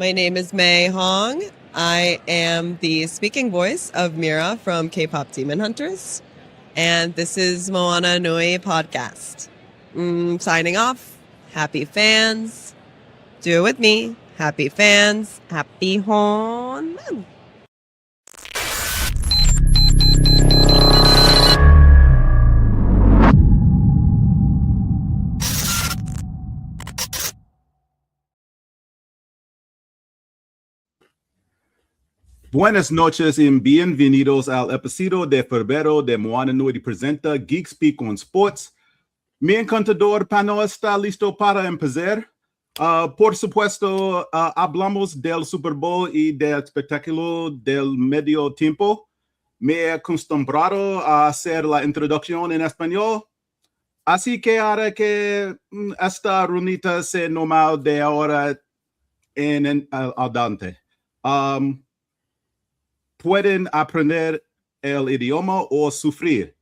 My name is May Hong. I am the speaking voice of Mira from K-Pop Demon Hunters. And this is Moana Nui Podcast. Signing off. Happy fans. Do it with me. Happy fans. Happy Hon. Buenas noches y bienvenidos al episodio de febrero de Moana Nui presenta Geek Speak On Sports. Mi encantador panel está listo para empezar. Por supuesto, hablamos del Super Bowl y del espectáculo del medio tiempo. Me he acostumbrado a hacer la introducción en español. Así que haré que esta runita sea normal de ahora en adelante. Pueden aprender el idioma o sufrir.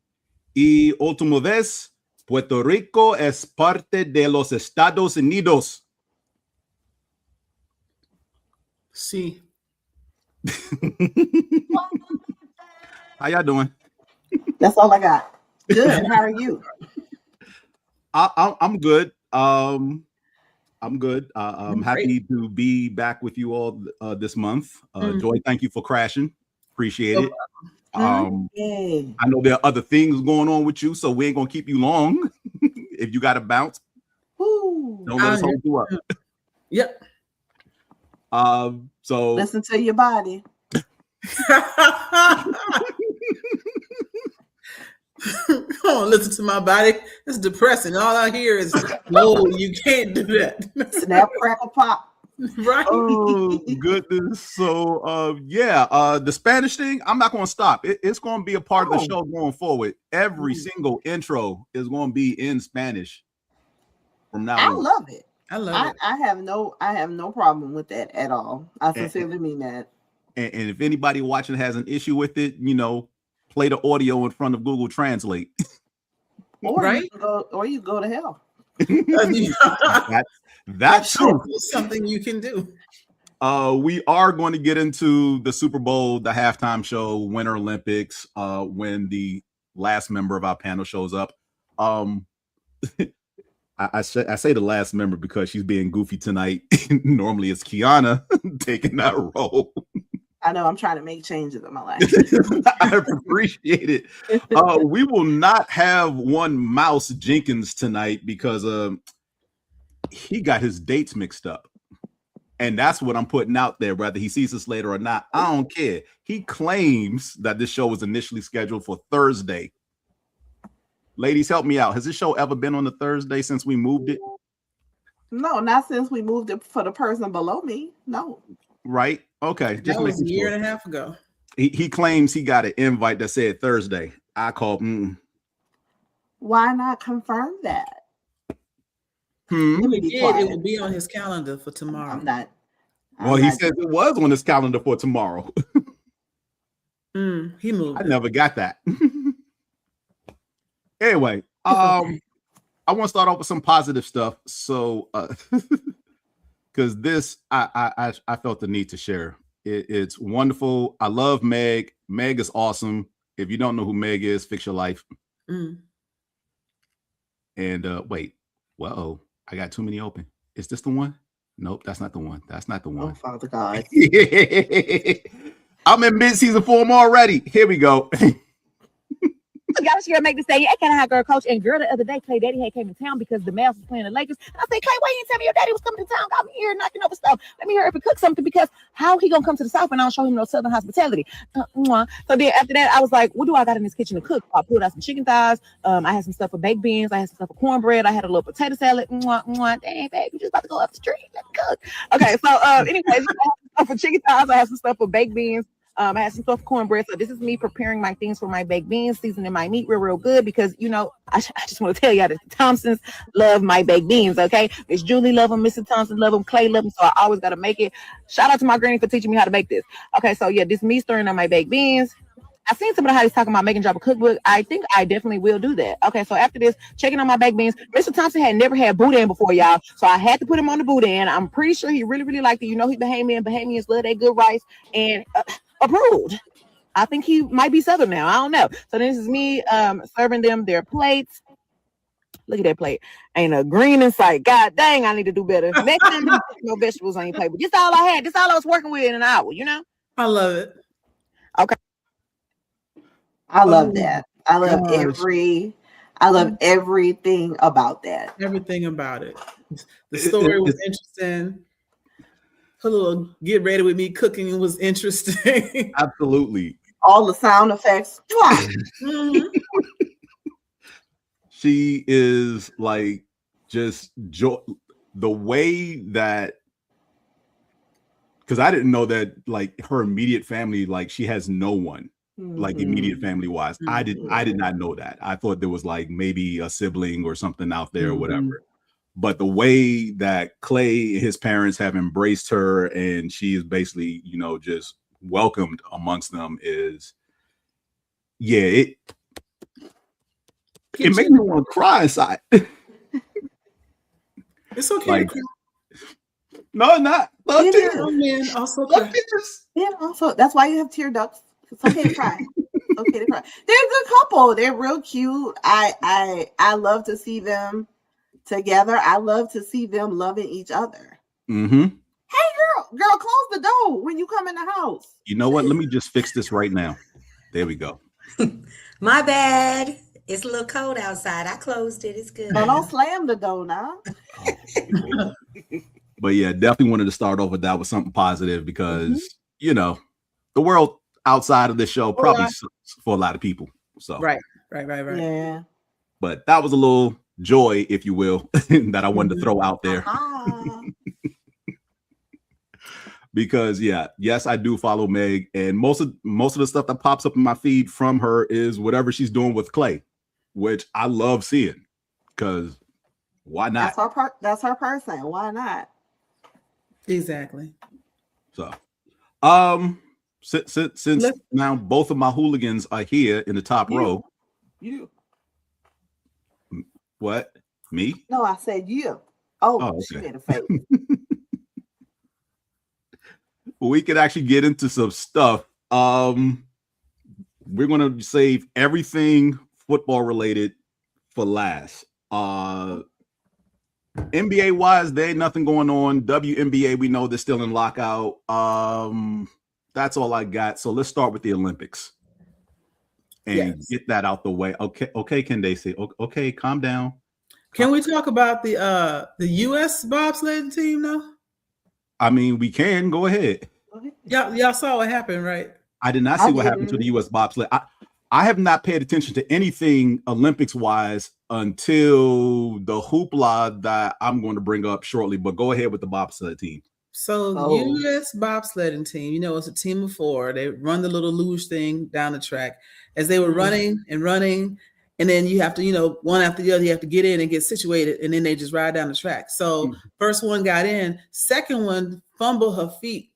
Y última vez, Puerto Rico es parte de los Estados Unidos. Sí. How y'all doing? That's all I got. Good. How are you? I'm good. I'm good. I'm happy to be back with you all this month. Joy, thank you for crashing. Appreciate it. I know there are other things going on with you, so we ain't gonna keep you long. If you gotta bounce, don't let us hold you up. Yep. So listen to your body. Come on, listen to my body. It's depressing. All I hear is, no, you can't do that. Snap, crackle, pop. Right. Oh goodness. So the Spanish thing, I'm not gonna stop. It's gonna be a part of the show going forward. Every single intro is gonna be in Spanish from now on. I love it. I love it. I have no problem with that at all. I sincerely mean that. And if anybody watching has an issue with it, play the audio in front of Google Translate. Or right? you go to hell. That's something you can do. We are going to get into the Super Bowl, the halftime show, Winter Olympics, when the last member of our panel shows up. I say the last member because she's being goofy tonight. Normally it's Qiana taking that role. I know, I'm trying to make changes in my life. I appreciate it. We will not have one mouse Jenkins tonight because he got his dates mixed up. And that's what I'm putting out there, whether he sees us later or not. I don't care. He claims that this show was initially scheduled for Thursday. Ladies, help me out. Has this show ever been on a Thursday since we moved it? No, not since we moved it for the person below me. No. Right? Okay. Just that was a year and a half ago. He claims he got an invite that said Thursday. I called. Why not confirm that? It will be on his calendar for tomorrow. He said it was on his calendar for tomorrow. He moved. I never got that. Anyway, I want to start off with some positive stuff. So, because this, I felt the need to share. It's wonderful. I love Meg. Meg is awesome. If you don't know who Meg is, fix your life. And wait, whoa, I got too many open. Is this the one? Nope, that's not the one. That's not the one. Oh, Father God. I'm in mid-season form already. Here we go. Y'all should make this day. I can't have girl coach. And girl, the other day, Clay Daddy had came to town because the Mavs was playing the Lakers. And I said, Clay, why you didn't tell me your daddy was coming to town? Got me here knocking over stuff. Let me hear if he cook something, because how he gonna come to the South and I don't show him no Southern hospitality? So then after that, I was like, what do I got in this kitchen to cook? I pulled out some chicken thighs. I had some stuff for baked beans. I had some stuff for cornbread. I had a little potato salad. Dang, babe, you just about to go up the street. Let me cook. Okay, so anyways, I had some stuff for chicken thighs. I had some stuff for baked beans. I had some stuff for cornbread. So this is me preparing my things for my baked beans, seasoning my meat real good, because I just want to tell y'all that the Thompsons love my baked beans. Okay, Miss Julie love them, Mr. Thompson love them, Clay love them, so I always got to make it. Shout out to my granny for teaching me how to make this. Okay, so yeah, this me stirring on my baked beans. I seen some of the hotties talking about making drop a cookbook. I think I definitely will do that. Okay, so after this, checking on my baked beans. Mr. Thompson had never had boudin before, y'all. So I had to put him on the boudin. I'm pretty sure he really, really liked it. You know, he's Bahamian. Bahamians love that good rice, and approved. I think he might be Southern now. I don't know. So this is me serving them their plates. Look at that plate. Ain't a green in sight. God dang, I need to do better. Next time, no vegetables on your plate. But this all I had. This all I was working with in an hour, you know? I love it. Okay. I love that. I love everything about that. Everything about it. The story was interesting. A little get ready with me cooking was interesting. Absolutely. All the sound effects. Mhm. She is like just the way that, because I didn't know that like her immediate family, like she has no one like immediate family wise. I did not know that. I thought there was like maybe a sibling or something out there or whatever. But the way that Clay, his parents have embraced her and she is basically, you know, just welcomed amongst them is, yeah, it makes me want to cry inside. It's okay Like, to cry. No, not. No It tears. is. Oh, man, also No cry. tears. Yeah, also that's why you have tear ducts. It's okay to cry. It's okay to cry. They're a good couple. They're real cute. I love to see them together. I love to see them loving each other. Mm-hmm. Hey girl, close the door when you come in the house. You know what? Let me just fix this right now. There we go. My bad. It's a little cold outside. I closed it. It's good. No, don't slam the door now. But yeah, definitely wanted to start off with that with something positive because you know the world outside of this show probably sucks for a lot of people. So Right. Yeah. but that was a little joy, if you will, that I wanted to throw out there. Because yes, I do follow Meg, and most of the stuff that pops up in my feed from her is whatever she's doing with Clay, which I love seeing. Because why not? That's her person. Why not? Exactly. So, since now both of my hooligans are here in the top row. You. What? Me? No, I said you. Oh, okay. She made a face. We could actually get into some stuff. We're gonna save everything football related for last. NBA wise, there ain't nothing going on. WNBA, we know they're still in lockout. That's all I got. So let's start with the Olympics and get that out the way. Okay, Candaysee. Okay, calm down. Can we talk about the U.S. bobsled team now? I mean, we can go ahead. Y'all saw what happened, right? I did not see what happened to the U.S. bobsled. I have not paid attention to anything Olympics wise until the hoopla that I'm going to bring up shortly. But go ahead with the bobsled team. So U.S. bobsledding team, you know, it's a team of 4. They run the little luge thing down the track. As they were running, and then you have to, you know, one after the other, you have to get in and get situated, and then they just ride down the track. So first one got in, second one fumbled her feet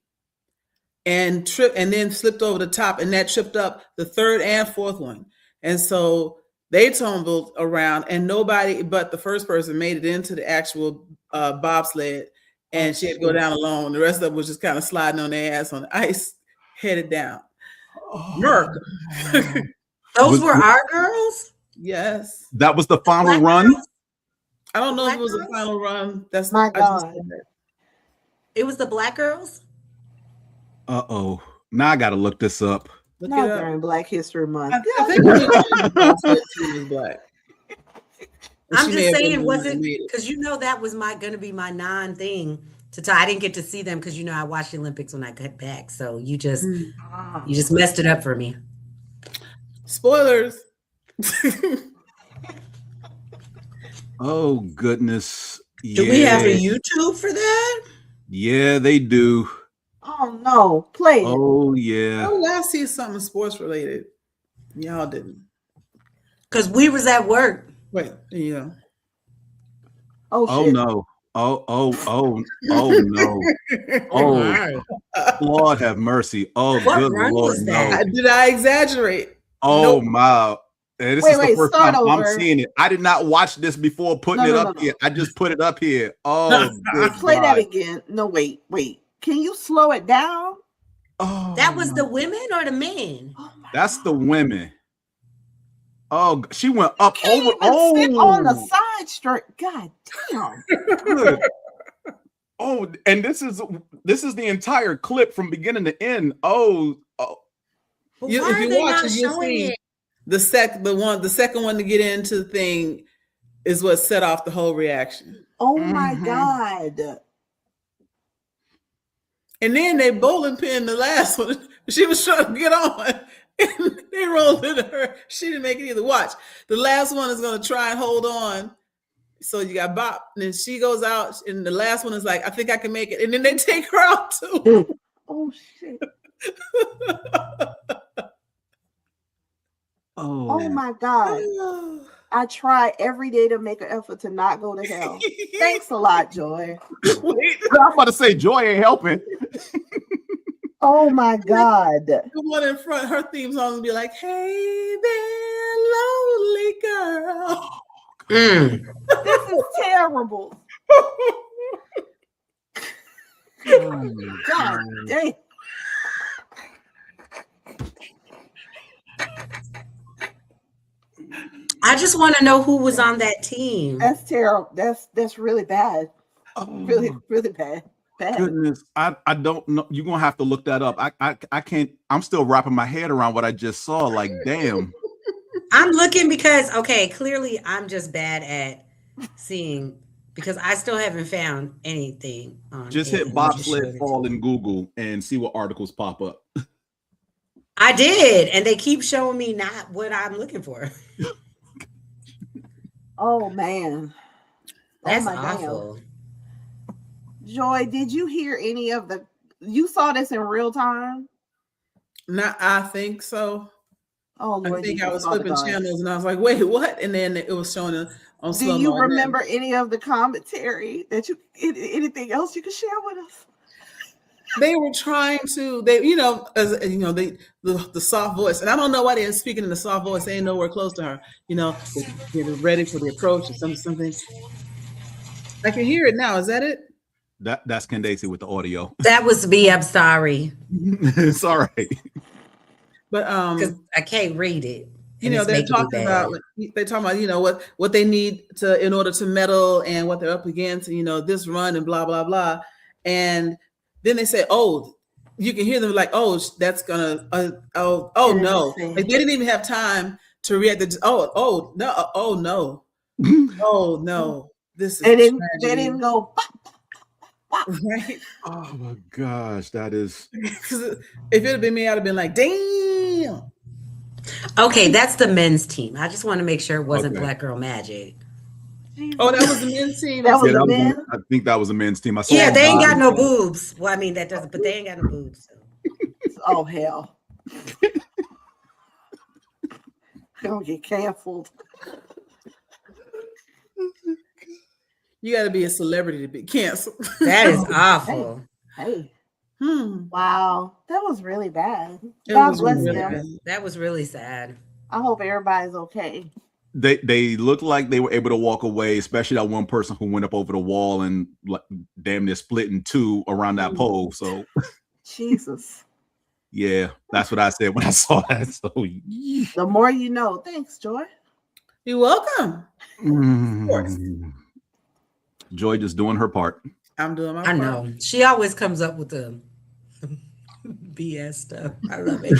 and tripped, and then slipped over the top, and that tripped up the third and fourth one. And so they tumbled around, and nobody but the first person made it into the actual bobsled, and she had to go down alone. The rest of them was just kind of sliding on their ass on the ice, headed down. America. Those were our girls? Yes. That was the final run? Girls? I don't know Black if it was girls? a final run. That's My God. It was the black girls? Uh-oh. Now I got to look this up. Look Not it up. during Black History Month. I think the bobsled team was black. And I'm she may just have been saying, the was one that it made because you know that was gonna be my non-thing to tell. I didn't get to see them because you know I watched the Olympics when I got back. So you just messed it up for me. Spoilers. Oh, goodness. Do we have a YouTube for that? Yeah, they do. Oh no, play it. Oh, yeah. Oh, last see something sports related. Y'all didn't. Because we was at work. Wait, yeah. Oh Oh, shit. no. Oh no. Oh, Lord have mercy. Oh, What good run Lord, was no. that? Did I exaggerate? Oh Nope. my. And this Wait, is the first start time I'm over. seeing it. I did not watch this before putting it up here. I just put it up here. Oh, good Play that God. again. No, wait. Can you slow it down? Oh, That was the women or the men? Oh my that's God. the women. Oh, she went up Can't over. even sit on the Oh, side straight. God damn. good. Oh, and this is the entire clip from beginning to end. Oh. But If why are you they watch not it, you'll showing see it? the second one to get into the thing is what set off the whole reaction. Oh my Mhm. God. And then they bowling pinned the last one. She was trying to get on. And they rolled into her. She didn't make it either. Watch. The last one is going to try and hold on. So you got Bop. And then she goes out. And the last one is like, I think I can make it. And then they take her out too. Oh shit. Oh my God. I try every day to make an effort to not go to hell. Thanks a lot, Joy. Wait, I'm about to say Joy ain't helping. Oh my God. the one in front, her theme song will be like, hey there, lonely girl. Mm. This is terrible. God damn. I just want to know who was on that team. That's terrible. That's really bad. Oh, Really, really bad. Bad. goodness. I don't know. You're gonna have to look that up. I can't. I'm still wrapping my head around what I just saw. Like, damn. I'm looking because, okay, clearly I'm just bad at seeing because I still haven't found anything on Just it. hit Let me just show bobsled it fall to you. in Google and see what articles pop up. I did, and they keep showing me not what I'm looking for. Oh man. That's my damn. awful. Joy, did you hear any of you saw this in real time? Not, I think so. Oh Lord, I think I Jesus, was Father flipping God. channels and I was like, wait, what? And then it was showing on Do slow you mo. remember any of the commentary that anything else you could share with us? They were trying to, the soft voice, and I don't know why they're speaking in the soft voice. They ain't nowhere close to her. Get ready for the approach or something. I can hear it now. Is that it? That's Candaysee with the audio. That was me. I'm sorry It's all right. But because I can't read it. And it's they're making me talking bad. about they're talking about what they need to in order to medal and what they're up against. This run and blah blah blah, and then they say, oh, you can hear them like, oh, that's gonna no, like they didn't even have time to react. Oh no, oh no, this is They didn't go. right. Oh my gosh, that is. Because if it had been me, I'd have been like, damn. Okay, that's the men's team. I just want to make sure it wasn't Okay. Black Girl Magic. Oh, that was the men's team. That was Yeah, the men. I think that was a men's team. I saw Yeah, they ain't got no bodies. boobs. Well, I mean that doesn't, but they ain't got no boobs. So. Oh hell. Gonna get canceled. You got to be a celebrity to be canceled. That is awful. Hey. Wow. That was really bad. It God was bless really them. bad. That was really sad. I hope everybody's okay. They looked like they were able to walk away, especially that one person who went up over the wall and damn near split in two around that pole. So Jesus. yeah, that's what I said when I saw that. So The more you know. Thanks, Joy. You're welcome. course. Joy just doing her part. I'm doing my I part. know. She always comes up with the BS stuff. I love it.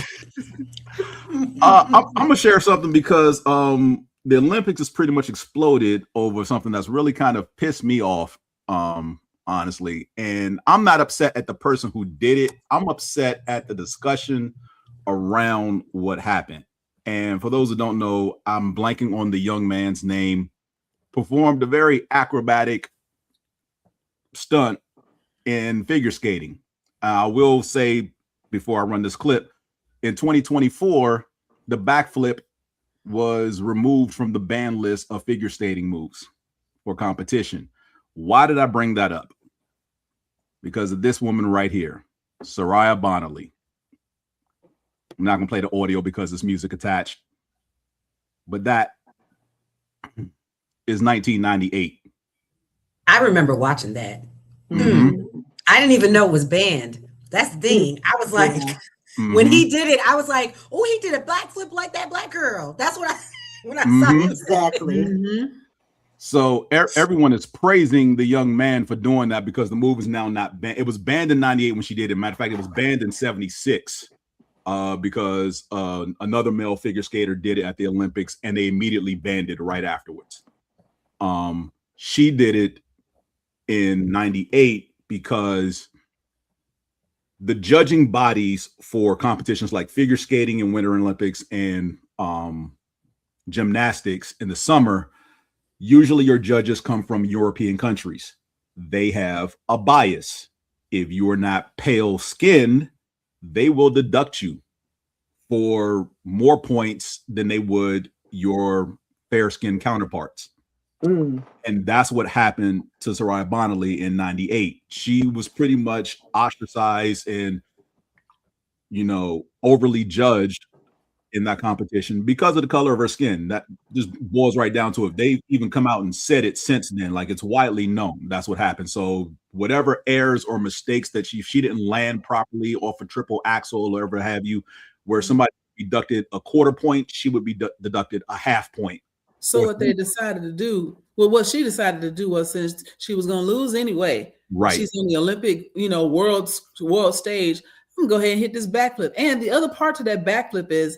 I'm gonna share something because the Olympics has pretty much exploded over something that's really kind of pissed me off, honestly. And I'm not upset at the person who did it. I'm upset at the discussion around what happened. And for those who don't know, I'm blanking on the young man's name. Performed a very acrobatic stunt in figure skating. I will say before I run this clip, in 2024, the backflip was removed from the ban list of figure skating moves for competition. Why did I bring that up? Because of this woman right here, Soraya Bonnerly. I'm not going to play the audio because there's music attached. But that is 1998. I remember watching that. Mm-hmm. I didn't even know it was banned. That's the thing. I was like, when he did it, I was like, oh, he did a black flip like that black girl. That's what when I saw it. Exactly. So everyone is praising the young man for doing that because the move is now not banned. It was banned in 98 when she did it. Matter of fact, it was banned in 76 because another male figure skater did it at the Olympics and they immediately banned it right afterwards. She did it in 98 because the judging bodies for competitions like figure skating and Winter Olympics and gymnastics in the summer, usually your judges come from European countries. They have a bias. If you are not pale skinned, they will deduct you for more points than they would your fair skinned counterparts. And that's what happened to Soraya Bonnerly in 98. She was pretty much ostracized and, overly judged in that competition because of the color of her skin. That just boils right down to it. They've even come out and said it since then. Like, it's widely known. That's what happened. So whatever errors or mistakes that she didn't land properly off a triple axel or whatever have you, where somebody deducted a quarter point, she would be deducted a half point. So what they decided to do, what she decided to do was, since she was going to lose anyway, right? She's on the Olympic, world stage. I'm gonna go ahead and hit this backflip. And the other part to that backflip is,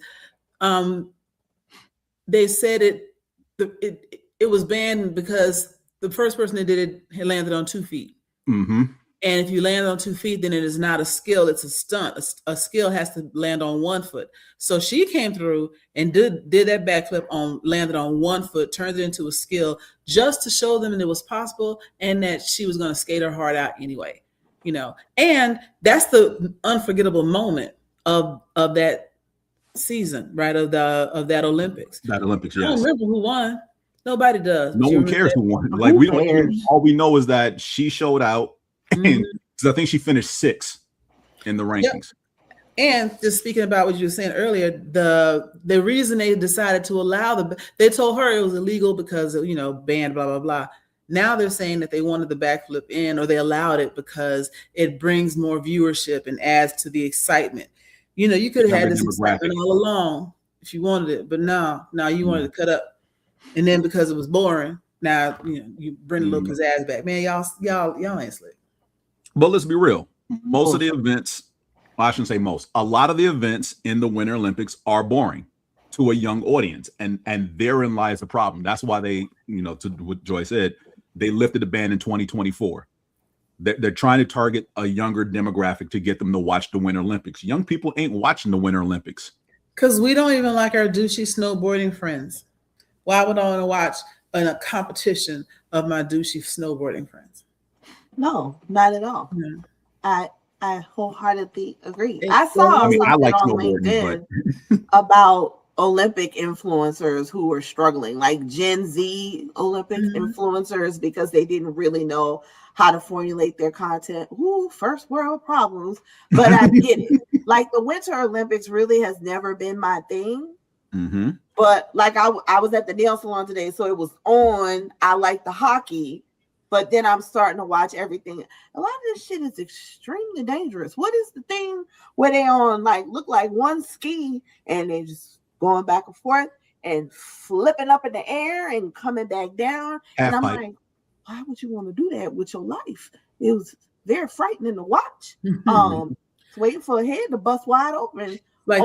they said it was banned because the first person that did it had landed on 2 feet. And if you land on 2 feet, then it is not a skill; it's a stunt. A skill has to land on 1 foot. So she came through and did that backflip landed on 1 foot, turned it into a skill just to show them that it was possible and that she was going to skate her heart out anyway. And that's the unforgettable moment of that season, right? Of that Olympics. That Olympics, yes. I don't remember who won. Nobody does. No one cares who won. Like, we don't. All we know is that she showed out. And I think she finished 6th in the rankings. And just speaking about what you were saying earlier, the reason they decided to allow they told her it was illegal because of, banned, blah, blah, blah. Now they're saying that they wanted the backflip in, or they allowed it because it brings more viewership and adds to the excitement. You could have had this excitement all along if you wanted it, but no, you wanted to cut up. And then because it was boring, now, you bring a little pizzazz back. Man, y'all ain't slick. But let's be real. Most of the events, well, I shouldn't say most, a lot of the events in the Winter Olympics are boring to a young audience. And therein lies the problem. That's why they, to what Joy said, they lifted the ban in 2024. They're trying to target a younger demographic to get them to watch the Winter Olympics. Young people ain't watching the Winter Olympics. Because we don't even like our douchey snowboarding friends. Why would I want to watch a competition of my douchey snowboarding friends? No, not at all. No. I wholeheartedly agree. It's I saw I like on snowboarding, LinkedIn about Olympic influencers who were struggling, like Gen Z Olympic influencers, because they didn't really know how to formulate their content. Ooh, first world problems. But I get it. Like, the Winter Olympics really has never been my thing. But like I was at the nail salon today, so it was on. I like the hockey. But then I'm starting to watch everything. A lot of this shit is extremely dangerous. What is the thing where they on look like one ski and they just going back and forth and flipping up in the air and coming back down? And I'm like, why would you want to do that with your life? It was very frightening to watch. Waiting for a head to bust wide open. Like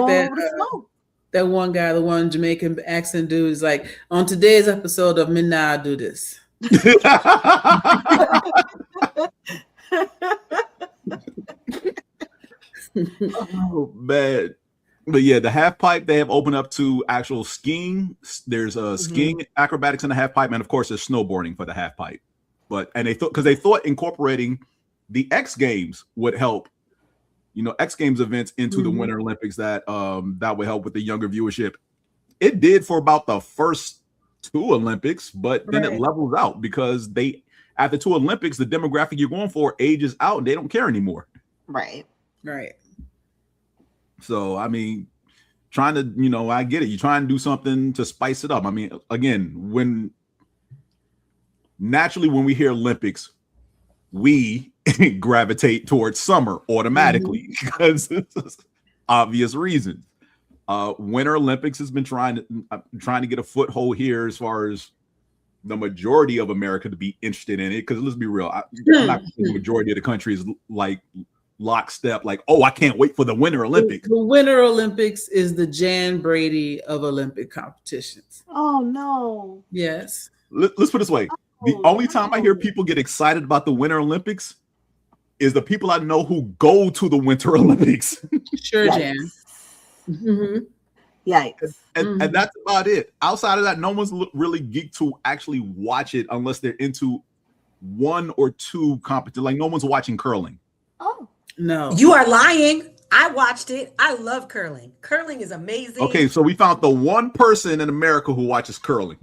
that one guy, the one Jamaican accent dude, is like, on today's episode of Midnight, I do this. Oh, man. But yeah, the half pipe, they have opened up to actual skiing. There's skiing, acrobatics in the half pipe, and of course there's snowboarding for the half pipe. They thought incorporating the X Games would help, X Games events into the Winter Olympics, that would help with the younger viewership. It did for about the first 2 Olympics, but then it levels out because after 2 Olympics, the demographic you're going for ages out and they don't care anymore. Right. So, I mean, trying to, I get it. You try and do something to spice it up. I mean, again, when we hear Olympics, we gravitate towards summer automatically because obvious reasons. Winter Olympics has been trying to get a foothold here as far as the majority of America to be interested in it. Because let's be real, the majority of the country is like lockstep, like, oh, I can't wait for the Winter Olympics. The Winter Olympics is the Jan Brady of Olympic competitions. Oh no. Yes. Let's put it this way. The only time I hear people get excited about the Winter Olympics is the people I know who go to the Winter Olympics. Sure, Yikes. Jan. Mm-hmm. Yikes. And that's about it. Outside of that, no one's really geeked to actually watch it unless they're into 1 or 2 competitions. Like no one's watching curling. Oh. No. You are lying. I watched it. I love curling. Curling is amazing. Okay, so we found the one person in America who watches curling.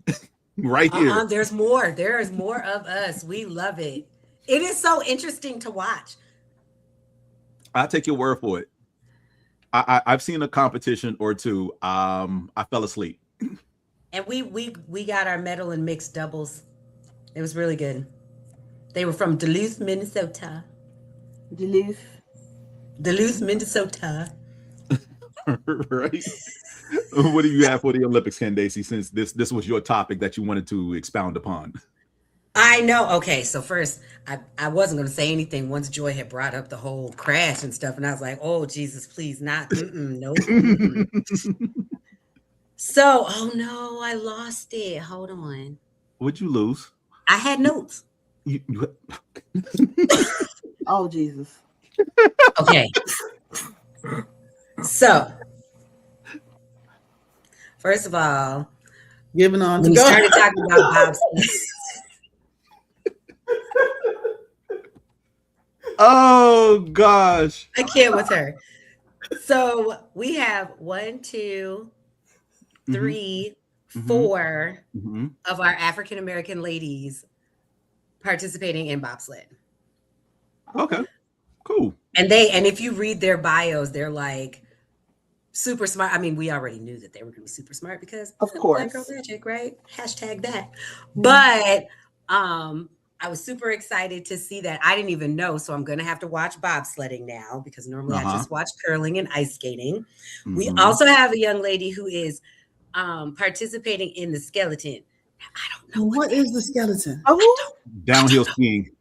Right here. There's more. There is more of us. We love it. It is so interesting to watch. I'll take your word for it. I've seen a competition or 2. I fell asleep. And we got our medal in mixed doubles. It was really good. They were from Duluth, Minnesota. Duluth, Minnesota. Right. What do you have for the Olympics, Candaysee, since this was your topic that you wanted to expound upon? I know. Okay, so first, I wasn't going to say anything once Joy had brought up the whole crash and stuff, and I was like, oh, Jesus, please not. No. So, oh no, I lost it. Hold on. What'd you lose? I had notes. Oh, Jesus. Okay. So, first of all, Giving on when to you go. started talking about bobsled. Oh gosh. I can't with her. So we have 1, 2, 3, 4 of our African American ladies participating in bobsled. Okay. Cool. And if you read their bios, they're like super smart. I mean, we already knew that they were going to be super smart because Of course. Black Girl Magic, right? Hashtag that. But I was super excited to see that. I didn't even know, so I'm going to have to watch bobsledding now because normally I just watch curling and ice skating. We also have a young lady who is participating in the skeleton. I don't know What is the skeleton? Oh, Downhill skiing.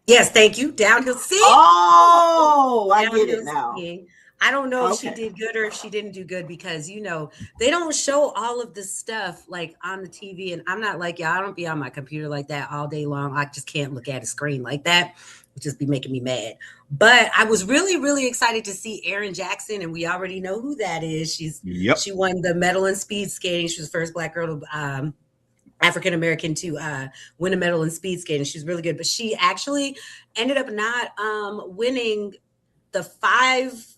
Yes, thank you. Downhill skiing. oh, I get it Downhill now. skiing. I don't know if she Okay. did good or if she didn't do good because, they don't show all of this stuff like on the TV. And I'm not like, I don't be on my computer like that all day long. I just can't look at a screen like that. It just be making me mad. But I was really, really excited to see Erin Jackson. And we already know who that is. She won the medal in speed skating. She was the first Black girl to African American to win a medal in speed skating. She's really good. But she actually ended up not winning the 5,000,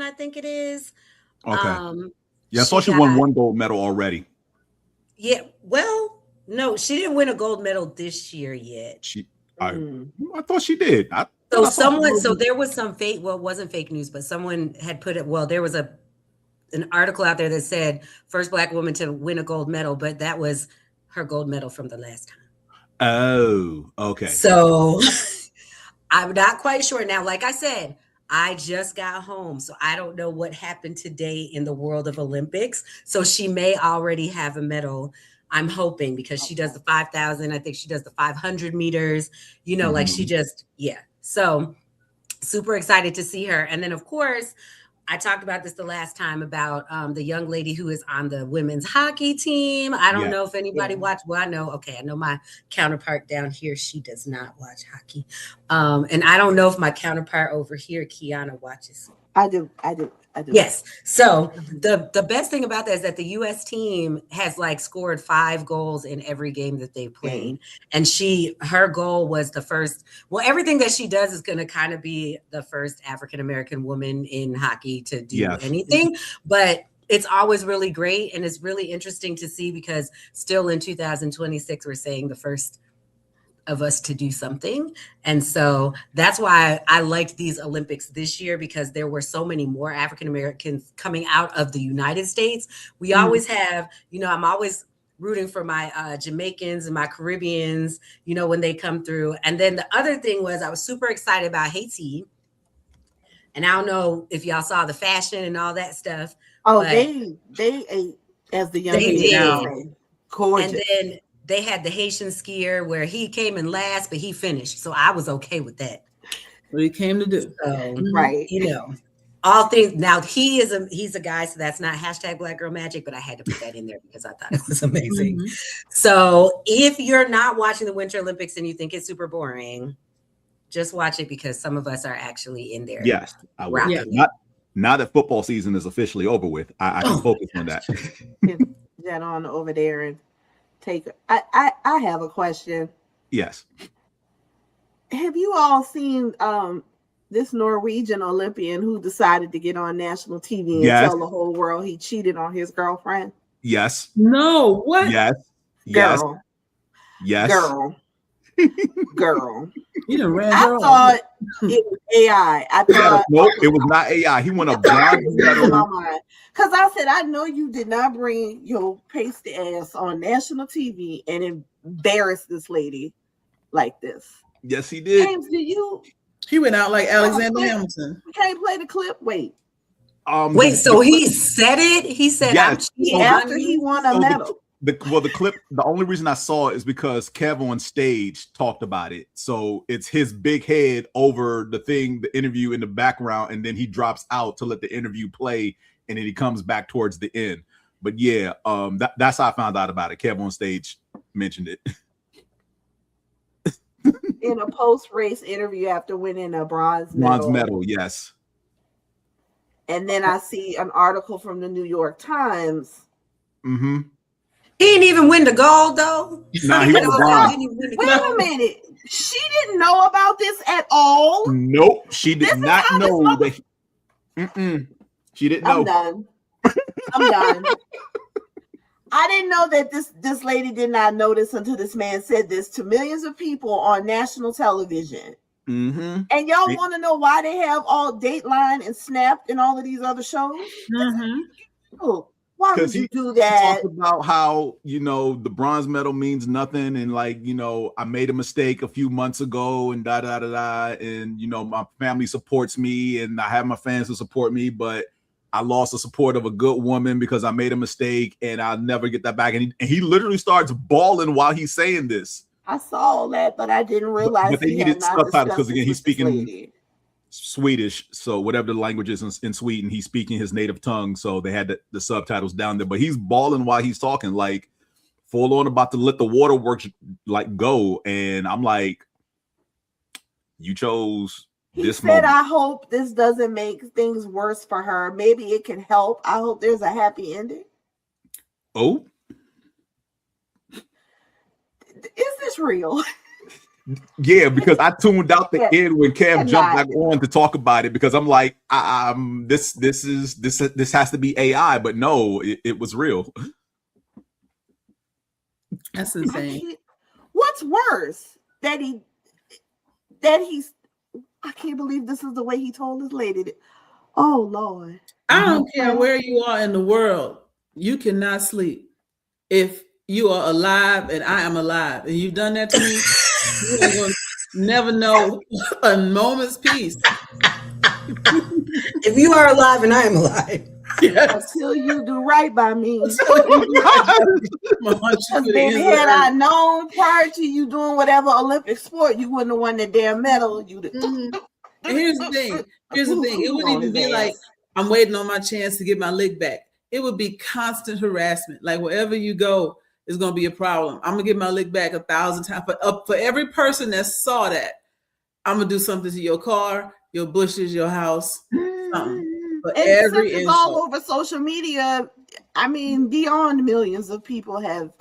I think it is. Okay. Yeah, I saw she won 1 gold medal already. Yeah, well, no, she didn't win a gold medal this year yet. I thought she did. So there was some fake, well, it wasn't fake news, but someone had put it, well, there was an article out there that said first Black woman to win a gold medal, but that was her gold medal from the last time. Oh, okay. So I'm not quite sure. Now, like I said, I just got home, so I don't know what happened today in the world of Olympics. So she may already have a medal. I'm hoping because she does the 5,000. I think she does the 500 meters, like she just, yeah. So super excited to see her. And then, of course, I talked about this the last time about the young lady who is on the women's hockey team. I don't know if anybody watched. Well, I know my counterpart down here, she does not watch hockey. And I don't know if my counterpart over here, Qiana, watches. I do. Yes. So the best thing about that is that the U.S. team has scored 5 goals in every game that they played. And her goal was the first, well, everything that she does is going to kind of be the first African-American woman in hockey to do anything. But it's always really great. And it's really interesting to see because still in 2026, we're saying the first of us to do something. And so that's why I liked these Olympics this year, because there were so many more African Americans coming out of the United States. We always have, I'm always rooting for my Jamaicans and my Caribbeans, when they come through. And then the other thing was I was super excited about Haiti. And I don't know if y'all saw the fashion and all that stuff. Oh, they ate, as the young people say, gorgeous. And then they had the Haitian skier where he came in last, but he finished. So I was okay with that. What he came to do. So, right. All things. Now he's a guy, so that's not hashtag Black Girl Magic, but I had to put that in there because I thought it was amazing. So if you're not watching the Winter Olympics and you think it's super boring, just watch it because some of us are actually in there. Yes, I will. Yeah. Now that football season is officially over with, I can focus on that. Get on over there and take. I have a question. Yes. Have you all seen this Norwegian Olympian who decided to get on national TV and tell the whole world he cheated on his girlfriend? Yes. No. What? Yes. Girl. Yes. Girl. You done ran I thought it was AI. I thought nope, it was not AI. He went a blind because I said, I know you did not bring your pasty ass on national TV and embarrass this lady like this. Yes, he did. James, he went out like Alexander Hamilton. We can't play the clip. Wait. So he said it? He said after he won a medal. The clip, the only reason I saw it is because Kev on stage talked about it. So it's his big head over the interview in the background, and then he drops out to let the interview play, and then he comes back towards the end. But yeah, that's how I found out about it. Kev on stage mentioned it. In a post-race interview after winning a bronze medal, yes. And then I see an article from the New York Times. Mm-hmm. He didn't even win the gold, though. Nah, he was bronze. Wait a minute. She didn't know about this at all? Nope. She did not know that. She didn't know. I'm done. I didn't know that this lady did not notice until this man said this to millions of people on national television. Mm-hmm. And y'all want to know why they have all Dateline and Snapped and all of these other shows? Mm-hmm. Oh. Why would you do that? He talked about how, the bronze medal means nothing. And I made a mistake a few months ago and and, my family supports me and I have my fans who support me, but I lost the support of a good woman because I made a mistake and I'll never get that back. And he literally starts bawling while he's saying this. I saw all that, but I didn't realize. But they needed subtitles because, again, he's speaking Swedish, so whatever the language is in Sweden, he's speaking his native tongue, so they had the subtitles down there. But he's bawling while he's talking, like full on about to let the waterworks go, and I'm like, you chose this moment. I hope this doesn't make things worse for her. Maybe it can help. I hope there's a happy ending. Oh, is this real? Yeah, because I tuned out the end when Kev jumped back on to talk about it because I'm like, this has to be AI, but no, it was real. That's insane. What's worse that he's I can't believe this is the way he told his lady. Oh Lord. I don't care where you are in the world, you cannot sleep if you are alive and I am alive, and you've done that to me. You ain't gonna never know a moment's peace. If you are alive and I am alive, until you do right by me. Baby, had I known prior to you doing whatever Olympic sport, you wouldn't have won that damn medal. Here's the thing. It wouldn't even be like I'm waiting on my chance to get my lick back. It would be constant harassment. Like wherever you go, it's going to be a problem. I'm going to get my lick back 1,000 times. But for every person that saw that, I'm going to do something to your car, your bushes, your house, something. And since it's all over social media, I mean, beyond millions of people have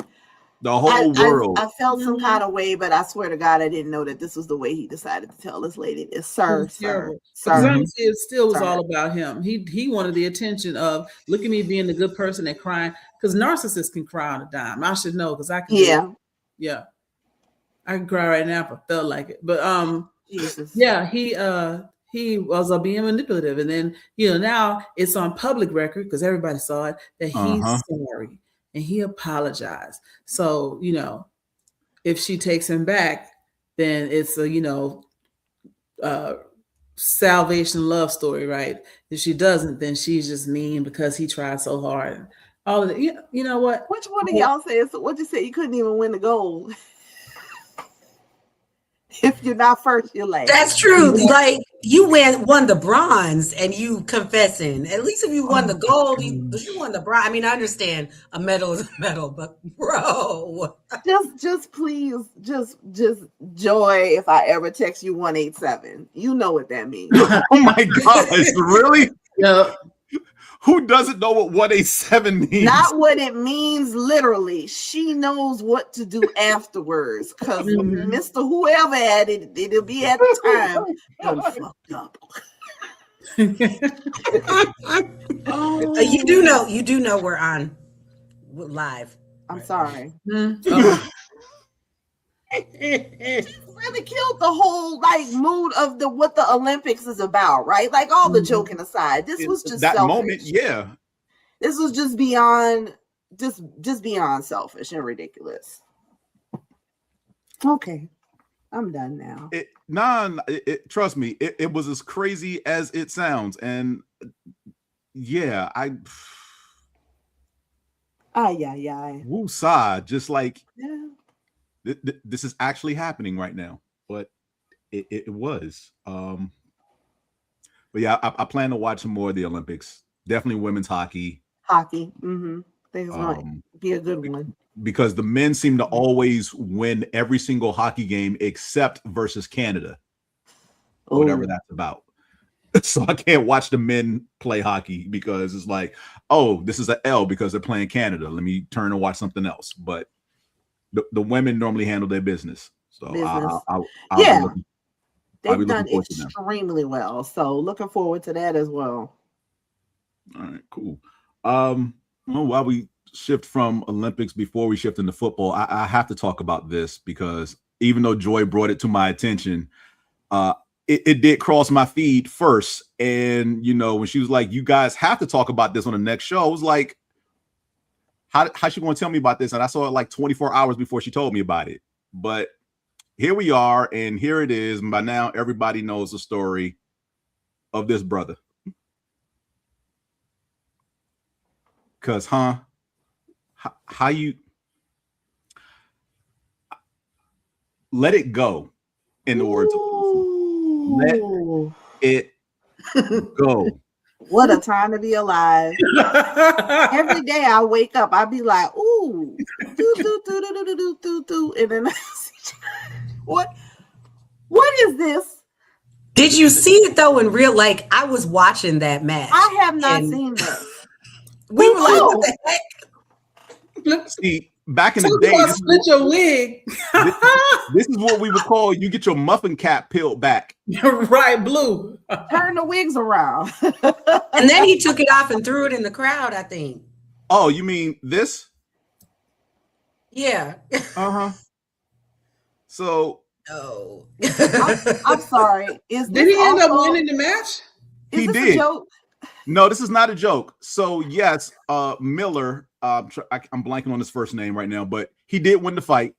The whole world. I felt some kind of way, but I swear to God, I didn't know that this was the way he decided to tell this lady this. Sir. Because honestly, it still was all about him. He wanted the attention of, look at me being the good person and crying. Because narcissists can cry on a dime. I should know because I can. Yeah. I can cry right now if I felt like it. But Jesus. Yeah, he was being manipulative, and then now it's on public record because everybody saw it that he's sorry. And he apologized. So, if she takes him back, then it's a, salvation love story, right? If she doesn't, then she's just mean because he tried so hard. All of it. You know what? Which one of y'all said? So what you said? You couldn't even win the gold. If you're not first, you're last. That's true. Like you won the bronze and you confessing. At least if you won the gold, you won the bronze. I mean, I understand a medal is a medal, but bro. Just please, just Joy, if I ever text you 187, you know what that means. Oh my gosh, really? Yeah. Who doesn't know what 187 means? Not what it means literally. She knows what to do afterwards. Because Mr. Whoever had it, it'll be at the time. I'm fucked up. You do know we're on live. I'm sorry. Really killed the whole mood of what the Olympics is about, right? Like all the joking aside, this was just that selfish. moment. Yeah, this was just beyond selfish and ridiculous. Okay, I'm done now. Trust me, it was as crazy as it sounds, and yeah, woosah, just like. Yeah. This is actually happening right now, but it was. But yeah, I plan to watch some more of the Olympics. Definitely women's hockey. Hockey. Mm-hmm. I think it's going to be a good one. Because the men seem to always win every single hockey game except versus Canada. Whatever that's about. So I can't watch the men play hockey because it's like, oh, this is an L because they're playing Canada. Let me turn and watch something else. But the women normally handle their business. So they've done extremely well. So looking forward to that as well. All right, cool. While we shift from Olympics, before we shift into football, I have to talk about this because even though Joy brought it to my attention, it did cross my feed first. And, when she was like, you guys have to talk about this on the next show, I was like, How's she going to tell me about this? And I saw it like 24 hours before she told me about it. But here we are, and here it is. And by now, everybody knows the story of this brother. Because, how you let it go, in the words of let it go. What a time to be alive. Every day I wake up, I be like, ooh, do. And then what is this? Did you see it though in real? Like I was watching that match. I have not seen this. We were like, what the heck? See, back in the day, split your wig. This is what we would call you get your muffin cap peeled back. Right, blue. Turn the wigs around. And then he took it off and threw it in the crowd, I think. Oh, you mean this? Yeah. So. Oh. I'm sorry. Did he end up winning the match? He did. A joke? No, this is not a joke. So yes, Miller. I'm blanking on his first name right now, but he did win the fight.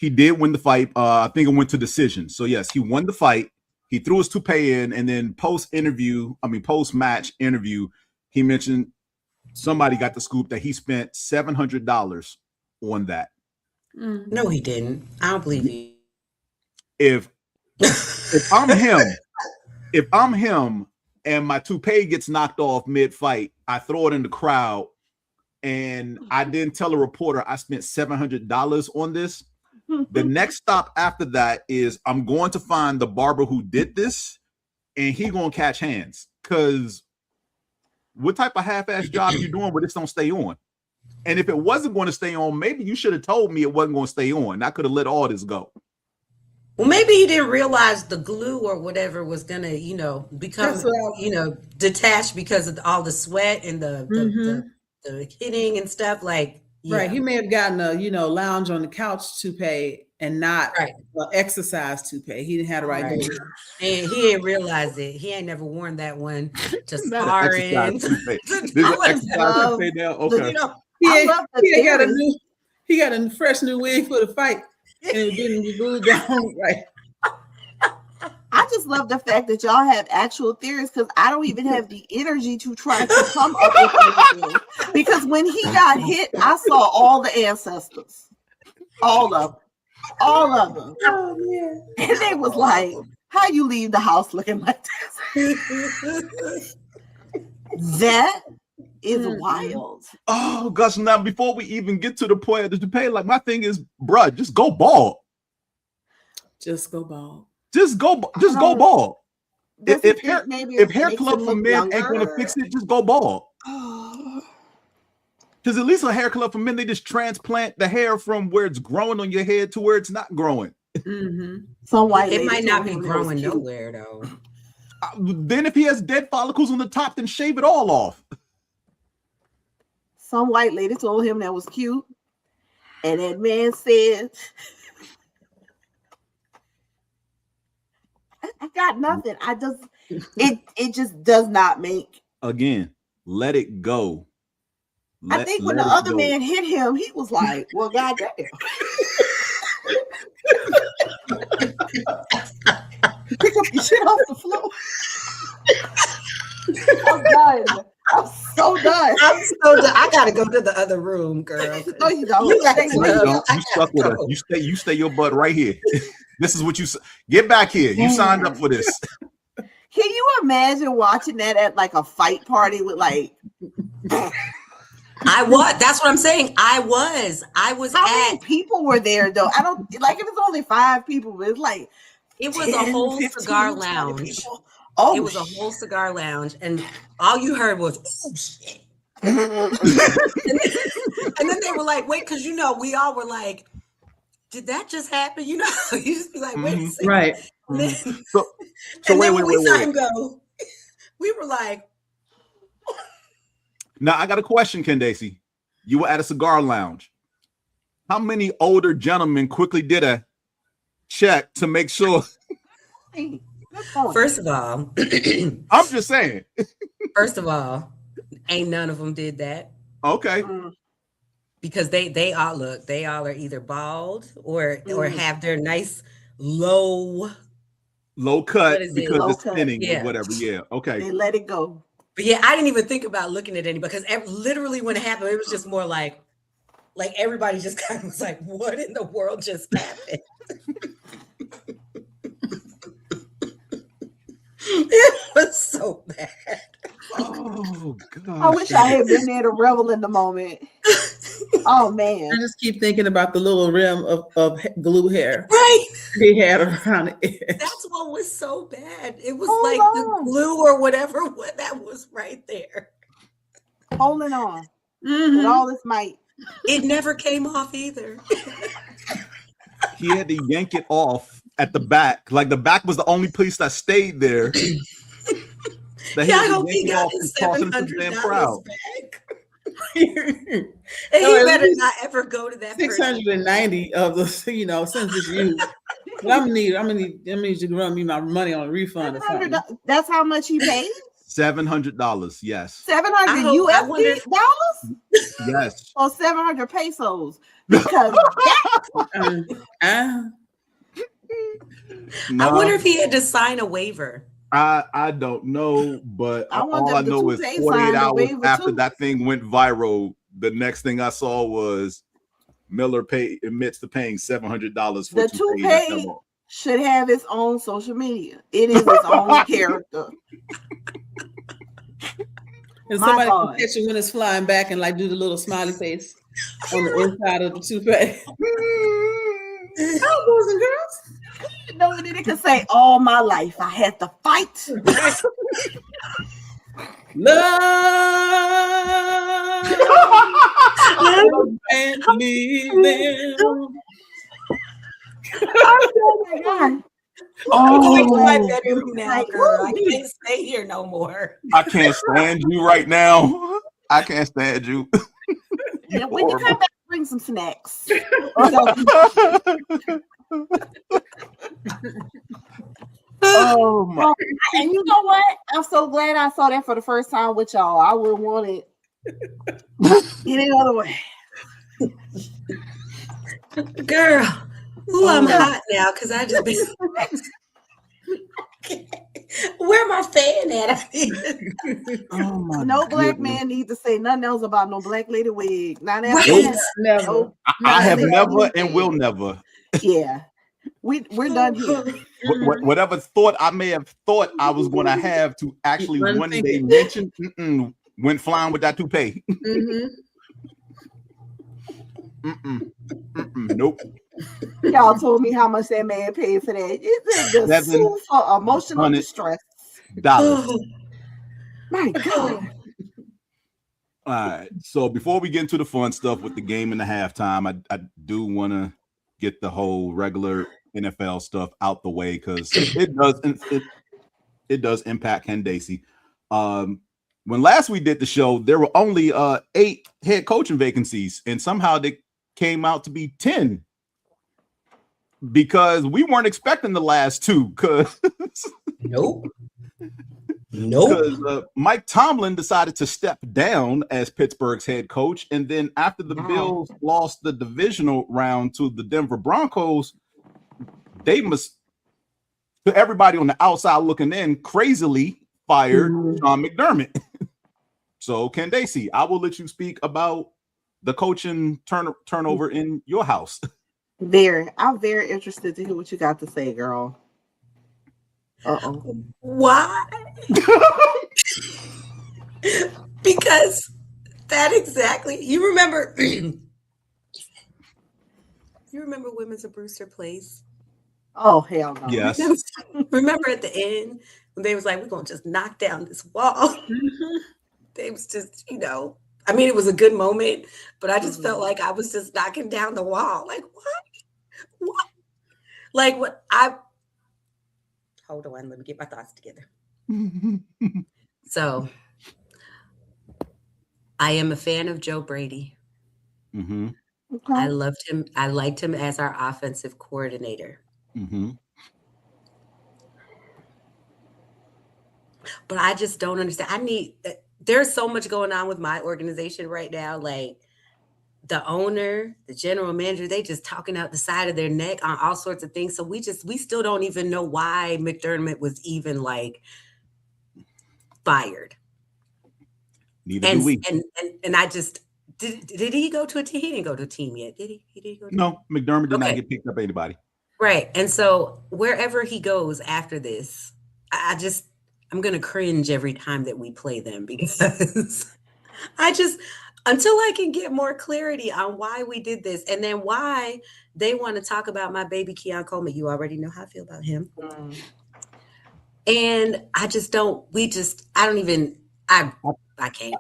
I think it went to decision. So yes, he won the fight. He threw his toupee in, and then post-match interview, he mentioned somebody got the scoop that he spent $700 on that. No, he didn't. I don't believe you. If I'm him and my toupee gets knocked off mid-fight, I throw it in the crowd, and I didn't tell a reporter I spent $700 on this. The next stop after that is I'm going to find the barber who did this, and he gonna catch hands. Because what type of half-ass job are you doing where this don't stay on? And if it wasn't going to stay on, maybe you should have told me it wasn't going to stay on. I could have let all this go. Well, maybe he didn't realize the glue or whatever was gonna, become, detached because of all the sweat and the hitting and stuff. Like, right, he may have gotten a lounge on the couch toupee and not exercise toupee. He didn't have the right. And he didn't realize it. He ain't never worn that one to sparring. Okay. He got a fresh new wig for the fight. And it didn't be glued down right. I just love the fact that y'all have actual theories because I don't even have the energy to try to come up with anything. Because when he got hit, I saw all the ancestors, all of them. Oh, yeah. And they was like, "How you leave the house looking like this?" That is wild. Oh gosh! Now, before we even get to the point of the debate, like my thing is, bruh, just go bald. Just go bald. Just go bald. If hair club for men younger? ain't gonna fix it, just go bald. Because at least a hair club for men, they just transplant the hair from where it's growing on your head to where it's not growing. It might not be growing nowhere though. Then if he has dead follicles on the top, then shave it all off. Some white lady told him that was cute, and that man said, I got nothing. It just does not make. Again, let it go. I think when the other man hit him, he was like, well, goddamn. Pick up your shit off the floor. I'm done. I'm so done. I gotta go to the other room, girl. No, you don't. You stuck with us. You stay your butt right here. This is what you get back here. You signed up for this. Can you imagine watching that at like a fight party with like? I was. That's what I'm saying. I was. How many people were there though? I don't like if it's only 5 people, but it's like it was 10, a whole 15, cigar lounge. Oh, it was a whole cigar lounge, and all you heard was "oh shit," and then they were like, "Wait," because we all were like, "Did that just happen?" You just be like, "Wait a second." Right. So wait. We saw him go. We were like, now I got a question, Candaysee. You were at a cigar lounge. How many older gentlemen quickly did a check to make sure? First of all, I'm just saying. First of all, ain't none of them did that. Okay. Because they all are either bald or have their nice low cut because low it's cut. thinning or whatever. Yeah. Okay. They let it go. But yeah, I didn't even think about looking at anybody because literally when it happened, it was just more like everybody just kind of was like, "What in the world just happened?" It was so bad. Oh God! I wish I had been there to revel in the moment. Oh man! I just keep thinking about the little rim of glue hair, right? He had around the edge. That's what was so bad. It was the glue or whatever that was right there, holding on with all this might. It never came off either. He had to yank it off at the back. Like the back was the only place that stayed there. I hope he got his $700 back. And he better not ever go to that 690 of the since it's used. But I'm gonna need you to run me my money on a refund or something. That's how much he paid? $700, yes. 700 USD dollars? Yes. Or 700 pesos? Because I wonder if he had to sign a waiver. I don't know, but all I know is 48 hours after that thing went viral, the next thing I saw was Miller admits to paying $700 for the toupee. Should have its own social media. It is its own character. And somebody can catch it when it's flying back and do the little smiley face on the inside of the toupee. Oh, boys and girls. They can say, all my life I had to fight. Love. And leave them. Oh my God. I'm going to my Oh, bedroom now, girl. I can't stay here no more. I can't stand you right now. I can't stand you. yeah, when you come back, bring some snacks. Oh my! And you know what? I'm so glad I saw that for the first time with y'all. I wouldn't want it any other way. Girl, ooh, I'm hot now because I just been. Where my fan at? Oh my! No black man needs to say nothing else about no black lady wig. Not that. Right. Never. No. I have never and will never. Yeah, we're done here. Whatever thought I may have thought I was going to have to actually one day mention, went flying with that toupee. Nope. Y'all told me how much that man paid for that. It's the sue for emotional distress. My God. All right. So before we get into the fun stuff with the game and the halftime, I do want to get the whole regular NFL stuff out the way because it does impact Candaysee. When last we did the show, there were only 8 head coaching vacancies, and somehow they came out to be 10 because we weren't expecting the last 2. Nope. Because Mike Tomlin decided to step down as Pittsburgh's head coach, and then after the Bills lost the divisional round to the Denver Broncos, they must, to everybody on the outside looking in, crazily fired Sean McDermott. So, Candaysee, I will let you speak about the coaching turnover in your house. I'm very interested to hear what you got to say, girl. Why? Because that exactly. You remember Women's of Brewster Place? Oh, hell no. Yes. Remember at the end when they was like, we're gonna just knock down this wall. They was just, I mean, it was a good moment, but I just felt like I was just knocking down the wall. Like, what? Like what hold on, let me get my thoughts together. So I am a fan of Joe Brady. Mm-hmm. Okay. I loved him. I liked him as our offensive coordinator. Mm-hmm. But I just don't understand. There's so much going on with my organization right now. Like the owner, the general manager, they just talking out the side of their neck on all sorts of things. So we still don't even know why McDermott was even like fired. Neither do we. And I just did he go to a team? He didn't go to a team yet, did he? He didn't go to No, McDermott did not get picked up by anybody. Right. And so wherever he goes after this, I'm going to cringe every time that we play them because until I can get more clarity on why we did this and then why they want to talk about my baby Qiana Claiborne. You already know how I feel about him. And I can't.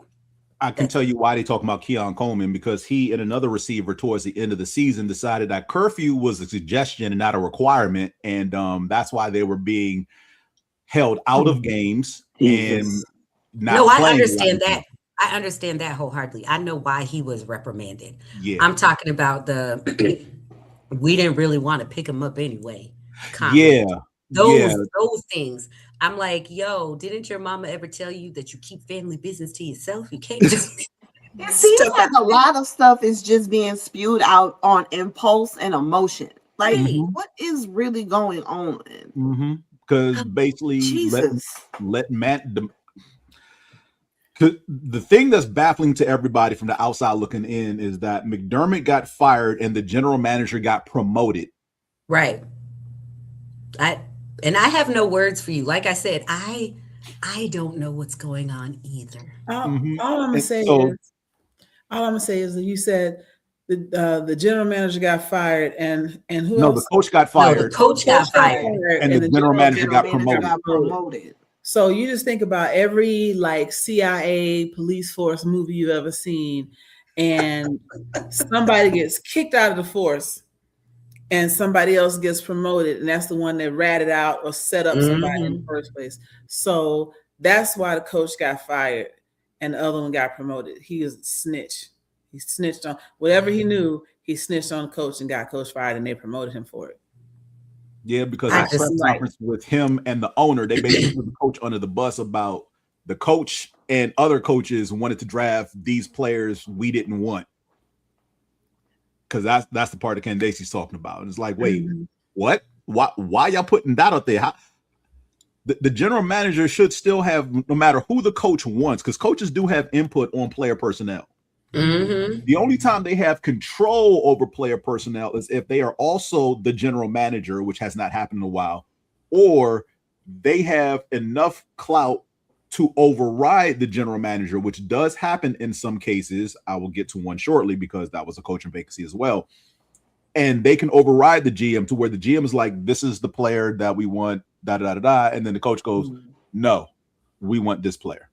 I can tell you why they talk about Qiana Claiborne, because he and another receiver towards the end of the season decided that curfew was a suggestion and not a requirement. And that's why they were being held out of games and not playing. I understand that. I understand that wholeheartedly. I know why he was reprimanded. Yeah. I'm talking about we didn't really want to pick him up anyway. Yeah. Those things. I'm like, yo, didn't your mama ever tell you that you keep family business to yourself? You can't just It seems like a lot of stuff is just being spewed out on impulse and emotion. Like, what is really going on? Because basically, let Matt. The thing that's baffling to everybody from the outside looking in is that McDermott got fired and the general manager got promoted. Right. I have no words for you. Like I said, I don't know what's going on either. All I'm gonna say is that you said the general manager got fired and who else? No, the coach got fired. No, the coach got fired. And the general manager got promoted. So you just think about every like CIA police force movie you've ever seen, and somebody gets kicked out of the force and somebody else gets promoted, and that's the one that ratted out or set up somebody in the first place. So that's why the coach got fired and the other one got promoted. He was a snitch. He snitched on whatever he knew. He snitched on the coach and got coach fired, and they promoted him for it. Yeah, because at press conference with him and the owner, they basically put the coach under the bus about the coach and other coaches wanted to draft these players we didn't want. Because that's the part that Candaysee's talking about. And it's like, wait, what? Why y'all putting that out there? The general manager should still have, no matter who the coach wants, because coaches do have input on player personnel. The only time they have control over player personnel is if they are also the general manager, which has not happened in a while, or they have enough clout to override the general manager, which does happen in some cases. I will get to one shortly because that was a coaching vacancy as well. And they can override the GM to where the GM is like, this is the player that we want, da da da da. And then the coach goes, no, we want this player.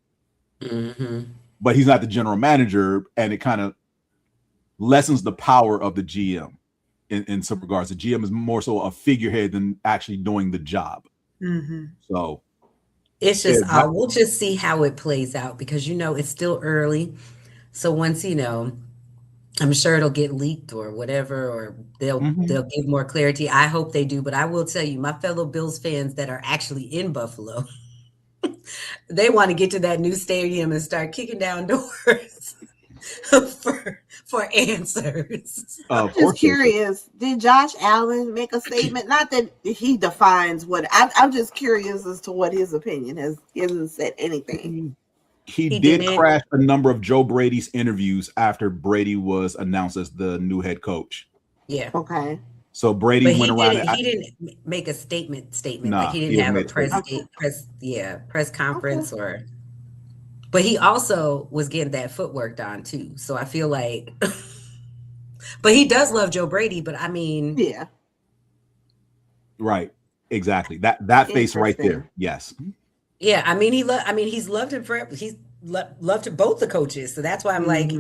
But he's not the general manager, and it kind of lessens the power of the GM in some regards. The GM is more so a figurehead than actually doing the job. So it's just, we'll just see how it plays out because, it's still early. So once, I'm sure it'll get leaked or whatever, or they'll give more clarity. I hope they do. But I will tell you, my fellow Bills fans that are actually in Buffalo, they want to get to that new stadium and start kicking down doors for answers. I'm just curious. Did Josh Allen make a statement? Not that he defines what. I'm just curious as to what his opinion is. He hasn't said anything. He did crash a number of Joe Brady's interviews after Brady was announced as the new head coach. Yeah. Okay. So Brady went around. He didn't make a statement. Nah, like he didn't have a press conference but he also was getting that footwork done too. So I feel like, but he does love Joe Brady. But I mean, yeah, right, exactly. That face right there. Yes. Yeah, I mean he's loved him forever. He's loved both the coaches, so that's why I'm like,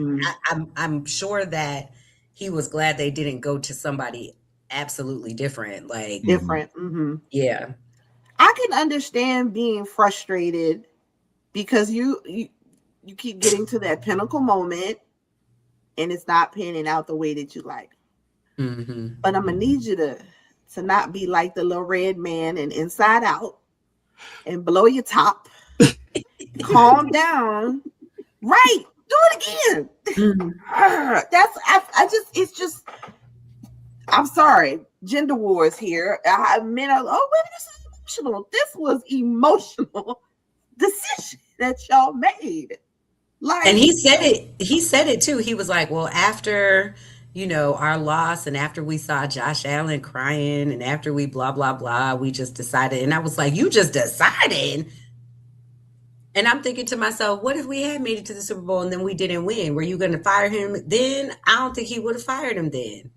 I'm sure that he was glad they didn't go to somebody absolutely different, like different. Yeah, I can understand being frustrated because you keep getting to that pinnacle moment, and it's not panning out the way that you like. But I'm gonna need you to not be like the little red man and Inside Out. And blow your top. Calm down. Right. Do it again. It's just I'm sorry. Gender wars here. Men are this is emotional. This was emotional decision that y'all made. Like, and he said it too. He was like, well, after our loss, and after we saw Josh Allen crying, and after we blah, blah, blah, we just decided. And I was like, you just decided? And I'm thinking to myself, what if we had made it to the Super Bowl and then we didn't win? Were you going to fire him then? I don't think he would have fired him then.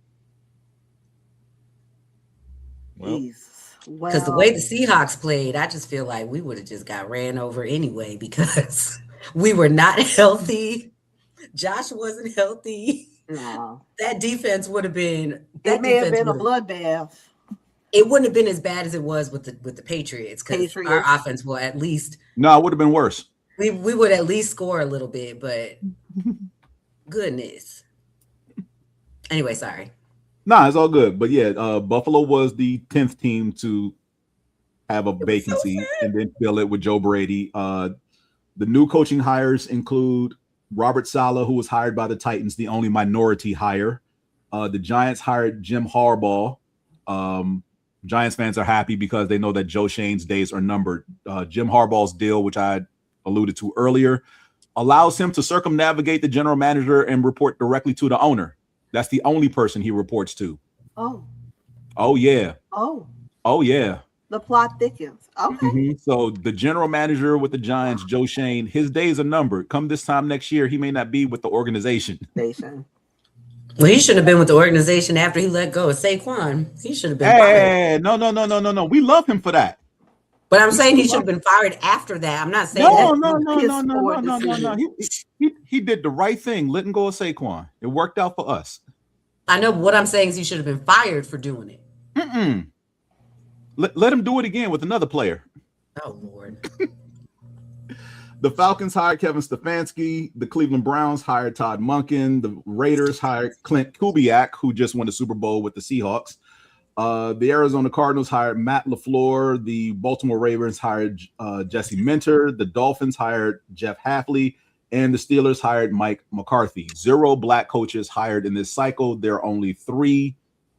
Because the way the Seahawks played, I just feel like we would have just got ran over anyway because we were not healthy. Josh wasn't healthy. No. That defense would have been. It may have been a bloodbath. It wouldn't have been as bad as it was with the Patriots because our offense will at least. No, it would have been worse. We would at least score a little bit, but goodness. Anyway, sorry. Nah, it's all good. But yeah, Buffalo was the 10th team to have a vacancy and then fill it with Joe Brady. The new coaching hires include Robert Saleh, who was hired by the Titans, the only minority hire. The Giants hired Jim Harbaugh. Giants fans are happy because they know that Joe Shane's days are numbered. Jim Harbaugh's deal, which I alluded to earlier, allows him to circumnavigate the general manager and report directly to the owner. That's the only person he reports to. Oh, yeah. Oh, yeah. The plot thickens. Okay. So the general manager with the Giants, Joe Shane, his days are numbered. Come this time next year, he may not be with the organization. Well, he should have been with the organization after he let go of Saquon. He should have been fired. No. We love him for that. But I'm saying he should have been fired after that. I'm not saying No. He did the right thing, letting go of Saquon. It worked out for us. I know, but what I'm saying is he should have been fired for doing it. Let him do it again with another player. Oh, Lord. The Falcons hired Kevin Stefanski. The Cleveland Browns hired Todd Monken. The Raiders hired Clint Kubiak, who just won the Super Bowl with the Seahawks. The Arizona Cardinals hired Matt LaFleur. The Baltimore Ravens hired Jesse Minter. The Dolphins hired Jeff Hafley. And the Steelers hired Mike McCarthy. 0 black coaches hired in this cycle. There are only 3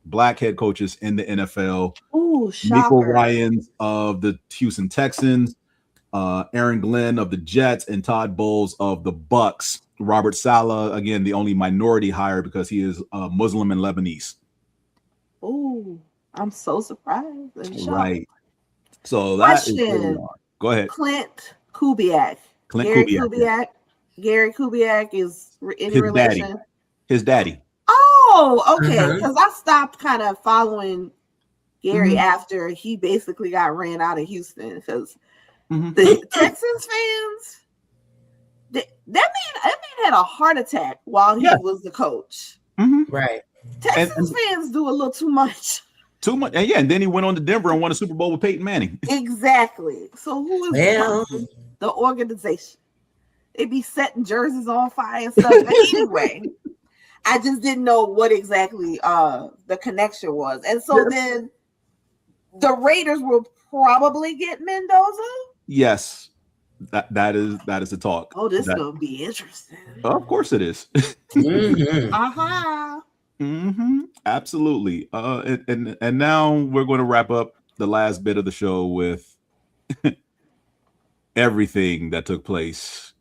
black head coaches in the NFL. Ooh, Nico shocker. Ryans of the Houston Texans. Aaron Glenn of the Jets, and Todd Bowles of the Bucks. Robert Saleh, again, the only minority hire because he is Muslim and Lebanese. Ooh, I'm so surprised. Right. So that is where we Question. are. Go ahead. Clint Kubiak. Gary Kubiak is in His relation. daddy. His daddy. Oh, okay. Mhm. Because I stopped kind of following Gary after he basically got ran out of Houston because the Texans fans, that man had a heart attack while he was the coach. Right. Texans fans do a little too much. Too much. And and then he went on to Denver and won a Super Bowl with Peyton Manning. Exactly. So who is Well, the organization? They be setting jerseys on fire and stuff. But anyway, I just didn't know what exactly the connection was. And so then the Raiders will probably get Mendoza. Yes. That is the talk. Oh, this is gonna be interesting. Of course it is. Absolutely. And now we're going to wrap up the last bit of the show with everything that took place.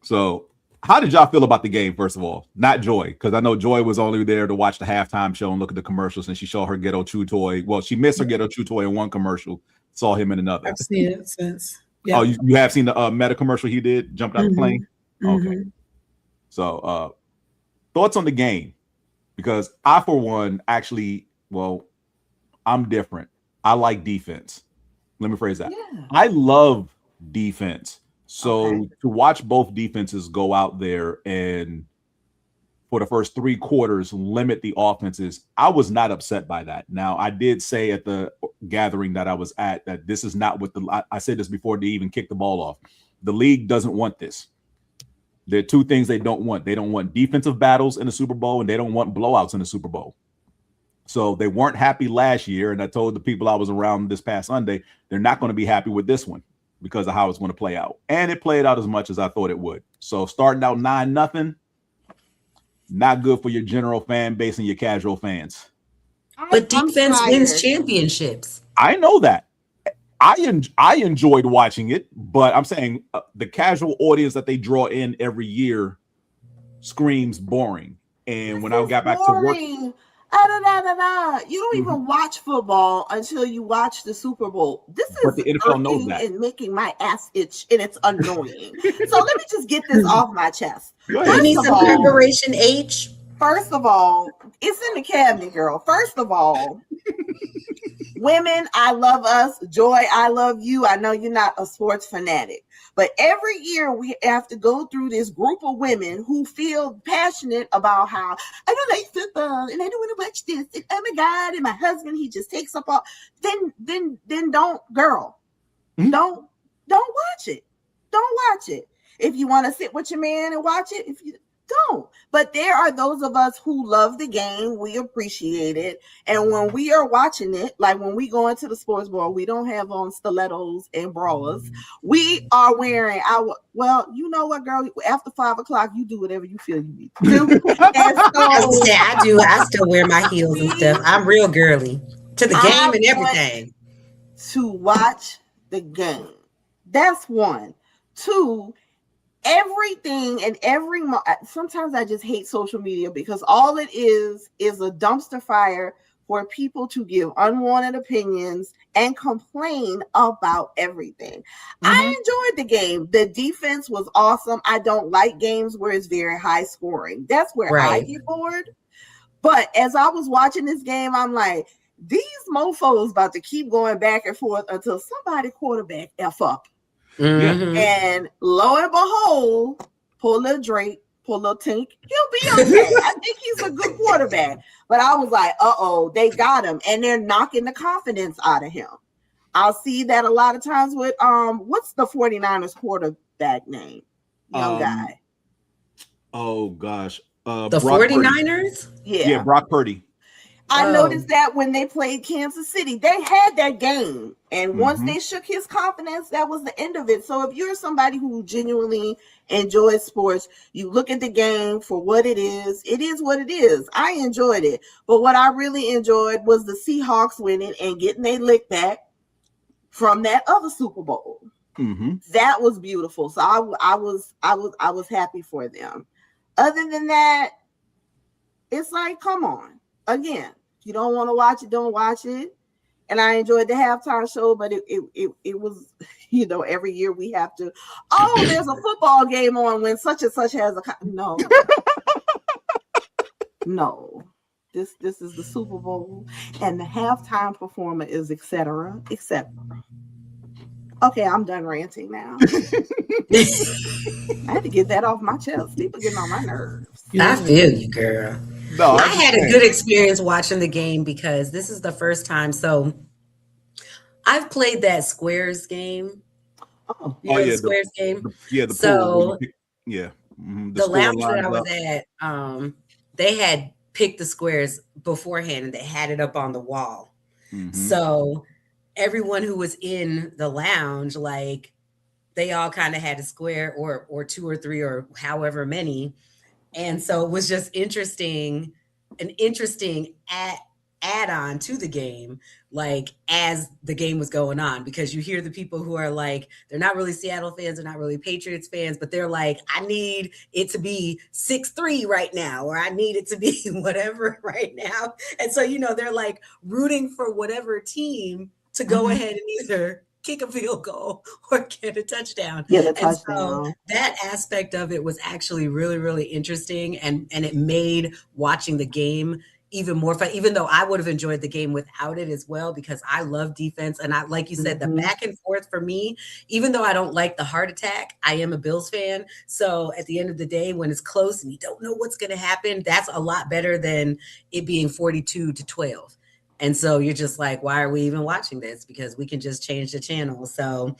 So, how did y'all feel about the game, first of all? Not Joy, because I know Joy was only there to watch the halftime show and look at the commercials, and she saw her Ghetto Chew toy. Well, she missed her Ghetto Chew toy in one commercial, saw him in another. I've seen it since. Oh, you have seen the Meta commercial he did, jumped out of the plane? Okay. So, thoughts on the game? Because I, for one, actually, I'm different. I like defense. Let me phrase that. Yeah. I love defense. So to watch both defenses go out there and for the first 3 quarters limit the offenses, I was not upset by that. Now, I did say at the gathering that I was at that this is not what I said this before they even kicked the ball off. The league doesn't want this. There are 2 things they don't want. They don't want defensive battles in the Super Bowl, and they don't want blowouts in the Super Bowl. So they weren't happy last year, and I told the people I was around this past Sunday, they're not going to be happy with this one because of how it's going to play out. And it played out as much as I thought it would. So starting out 9-0, not good for your general fan base and your casual fans. But defense wins championships. I know that. I enjoyed watching it, but I'm saying the casual audience that they draw in every year screams boring. And when I got back to work, you don't even watch football until you watch the Super Bowl. This is the NFL knows that and making my ass itch, and it's annoying. So let me just get this off my chest. You need some preparation, H. First of all, it's in the cabinet, girl. First of all, women, I love us. Joy, I love you. I know you're not a sports fanatic, but every year we have to go through this group of women who feel passionate about how I don't like football and I don't want to watch this. And oh my God, and my husband, he just takes up all. Then don't, girl. Don't watch it. Don't watch it. If you want to sit with your man and watch it, if you don't. But there are those of us who love the game. We appreciate it. And when we are watching it, like when we go into the sports bar, we don't have on stilettos and bras. We are wearing you know what, girl? After 5 o'clock, you do whatever you feel you need to do. And so, I do. I still wear my heels and stuff. I'm real girly to the game and everything. To watch the game. That's 1. 2, everything and sometimes I just hate social media because all it is a dumpster fire for people to give unwanted opinions and complain about everything. I enjoyed the game. The defense was awesome. I don't like games where it's very high scoring. That's where I get bored. But as I was watching this game, I'm like, these mofos about to keep going back and forth until somebody quarterback F up. Mhm. And lo and behold, pull little Drake, pull little Tink, he'll be okay. I think he's a good quarterback. But I was like, they got him, and they're knocking the confidence out of him. I'll see that a lot of times with what's the 49ers quarterback name? Young guy. Oh gosh. The Brock 49ers? Purdy. Yeah, Brock Purdy. I noticed that when they played Kansas City, they had that game. And once they shook his confidence, that was the end of it. So if you're somebody who genuinely enjoys sports, you look at the game for what it is what it is. I enjoyed it. But what I really enjoyed was the Seahawks winning and getting their lick back from that other Super Bowl. That was beautiful. So I was happy for them. Other than that, it's like, come on. Again, if you don't want to watch it, don't watch it. And I enjoyed the halftime show, but it was, every year we have to, there's a football game on when such and such has no. No. This is the Super Bowl, and the halftime performer is et cetera, et cetera. Okay, I'm done ranting now. I had to get that off my chest. People getting on my nerves. I feel you, girl. No, I had a good experience watching the game because this is the first time. So I've played that Squares game. The Squares game. The so pool, the lounge that I was at, they had picked the squares beforehand and they had it up on the wall. So everyone who was in the lounge, like, they all kind of had a square or two or three or however many. And so it was just an interesting add-on to the game, like, as the game was going on, because you hear the people who are like, they're not really Seattle fans, they're not really Patriots fans, but they're like, I need it to be 6-3 right now, or I need it to be whatever right now. And so, they're like rooting for whatever team to go ahead and either kick a field goal or get a touchdown. So that aspect of it was actually really, really interesting. And it made watching the game even more fun, even though I would have enjoyed the game without it as well, because I love defense. And I, like you said, the back and forth for me, even though I don't like the heart attack, I am a Bills fan. So at the end of the day, when it's close and you don't know what's going to happen, that's a lot better than it being 42-12. And so you're just like, why are we even watching this? Because we can just change the channel. So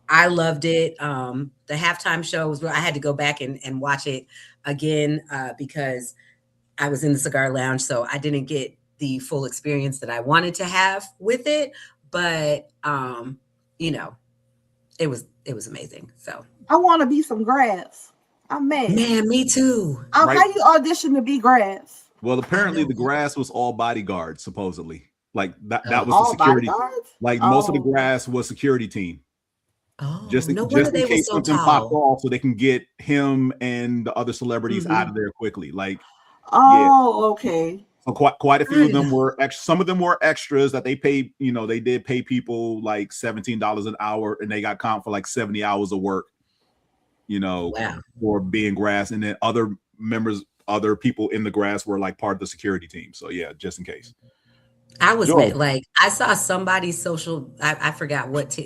I loved it. The halftime show was, I had to go back and watch it again because I was in the cigar lounge. So I didn't get the full experience that I wanted to have with it. But, it was amazing. So I want to be some grass. I'm mad. Man, me too. How you audition to be grass? Well, apparently the grass was all bodyguards, supposedly. Like that was the security. Bodyguards? Like most of the grass was security team. Just in case something popped off, so they can get him and the other celebrities out of there quickly. Like, okay. So quite a few of them were some of them were extras that they paid. They did pay people like $17 an hour, and they got comped for like 70 hours of work. For being grass, and then other people in the grass were like part of the security team. So yeah, just in case. I was like, I saw somebody's social, I forgot what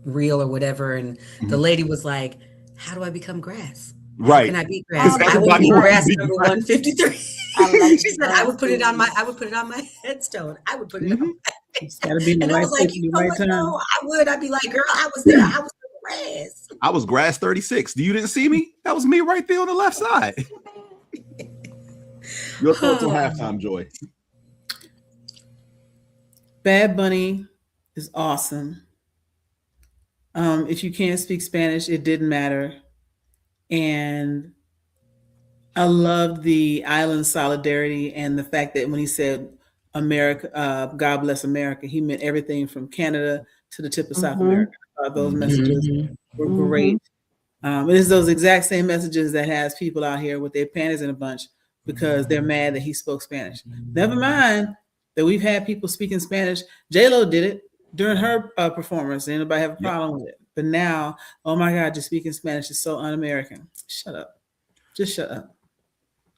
reel or whatever, and the lady was like, "How do I become grass? How can I be grass? I would be grass number 153." She said, "I would put it on my headstone. I would put it on my It's gotta be in the right place at the right time. No, I would. I'd be like, girl, I was there. I was grass. I was grass 36. You didn't see me? That was me right there on the left side. Your thoughts on halftime, Joy? Bad Bunny is awesome. If you can't speak Spanish, it didn't matter. And I loved the island solidarity and the fact that when he said America, God bless America, he meant everything from Canada to the tip of South America. Those messages were great. It is those exact same messages that has people out here with their panties in a bunch because they're mad that he spoke Spanish. Never mind that we've had people speaking Spanish. J-Lo did it during her performance. Anybody have a problem with it? But now, oh my God, just speaking Spanish is so un-American. Shut up. Just shut up.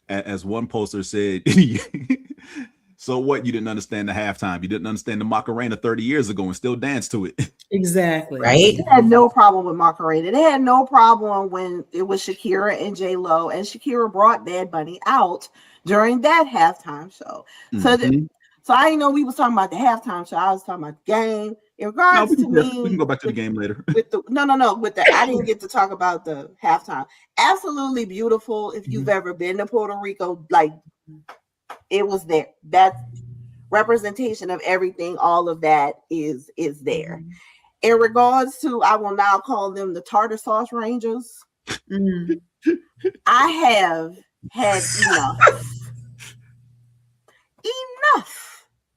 As one poster said, So what? You didn't understand the halftime. You didn't understand the Macarena 30 years ago and still dance to it. Exactly. Right? They had no problem with Macarena. They had no problem when it was Shakira and J-Lo, and Shakira brought Bad Bunny out during that halftime show. Mhm. So I didn't know we was talking about the halftime show. I was talking about the game. In regards we to can, me, we can go back to the game later. with the I didn't get to talk about the halftime. Absolutely beautiful. If you've ever been to Puerto Rico, like it was there. That representation of everything, all of that is there. In regards to, I will now call them the tartar sauce rangers. I have had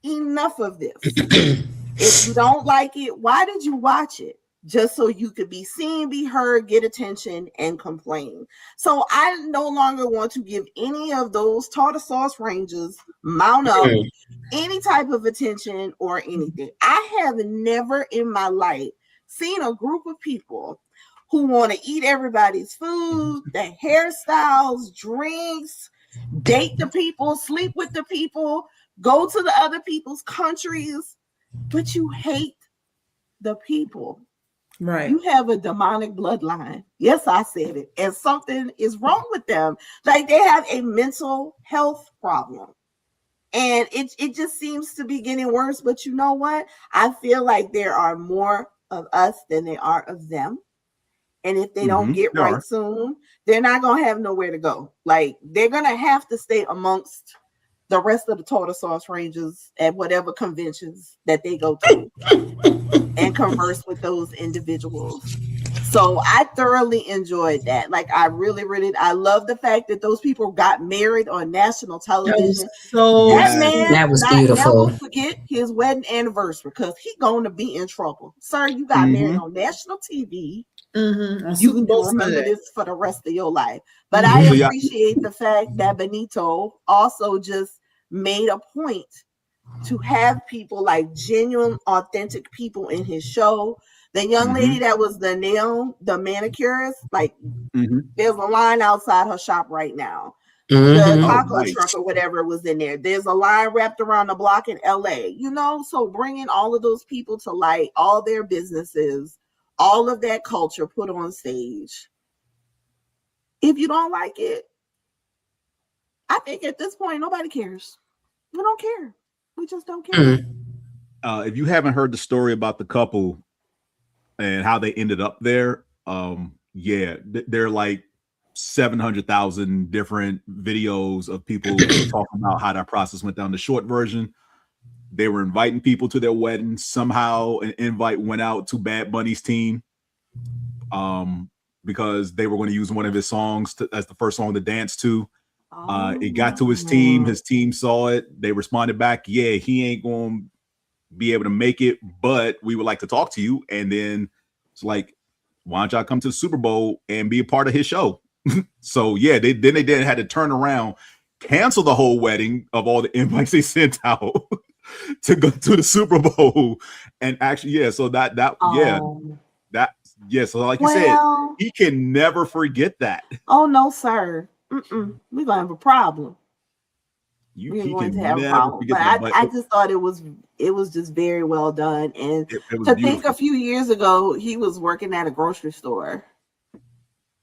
enough of this. If you don't like it, why did you watch it? Just so you could be seen, be heard, get attention, and complain. So I no longer want to give any of those tartar sauce rangers mount up any type of attention or anything. I have never in my life seen a group of people who want to eat everybody's food, their hairstyles, drinks, date the people, sleep with the people, go to the other people's countries, but you hate the people. Right. You have a demonic bloodline. Yes, I said it. And something is wrong with them. Like they have a mental health problem. And it just seems to be getting worse. But you know what? I feel like there are more of us than there are of them. And if they don't get right soon, they're not going to have nowhere to go. Like they're going to have to stay amongst the rest of the tartar sauce rangers at whatever conventions that they go to and converse with those individuals. So I thoroughly enjoyed that. Like I I love the fact that those people got married on national television. That was beautiful. Never forget his wedding anniversary because he's going to be in trouble. Sir, you got married on national TV. You can remember this for the rest of your life. But I appreciate the fact that Benito also just made a point to have people like genuine, authentic people in his show. The young lady that was the manicurist, like there's a line outside her shop right now. The taco truck or whatever was in there. There's a line wrapped around the block in LA, so bringing all of those people to light, all their businesses, all of that culture put on stage. If you don't like it, I think at this point, nobody cares. We don't care. We just don't care. If you haven't heard the story about the couple and how they ended up there, they're like 700,000 different videos of people talking about how that process went down. The short version, they were inviting people to their wedding. Somehow an invite went out to Bad Bunny's team because they were going to use one of his songs as the first song to dance to. It got to his team. His team saw it. They responded back, he ain't going to be able to make it, but we would like to talk to you. And then it's like, why don't y'all come to the Super Bowl and be a part of his show? So they had to turn around, cancel the whole wedding of all the invites they sent out to go to the Super Bowl. And actually, so like you said, he can never forget that. Oh no, sir. We're gonna have a problem. We're going to have a problem. But I just thought it was just very well done. And to beautiful. Think a few years ago, he was working at a grocery store.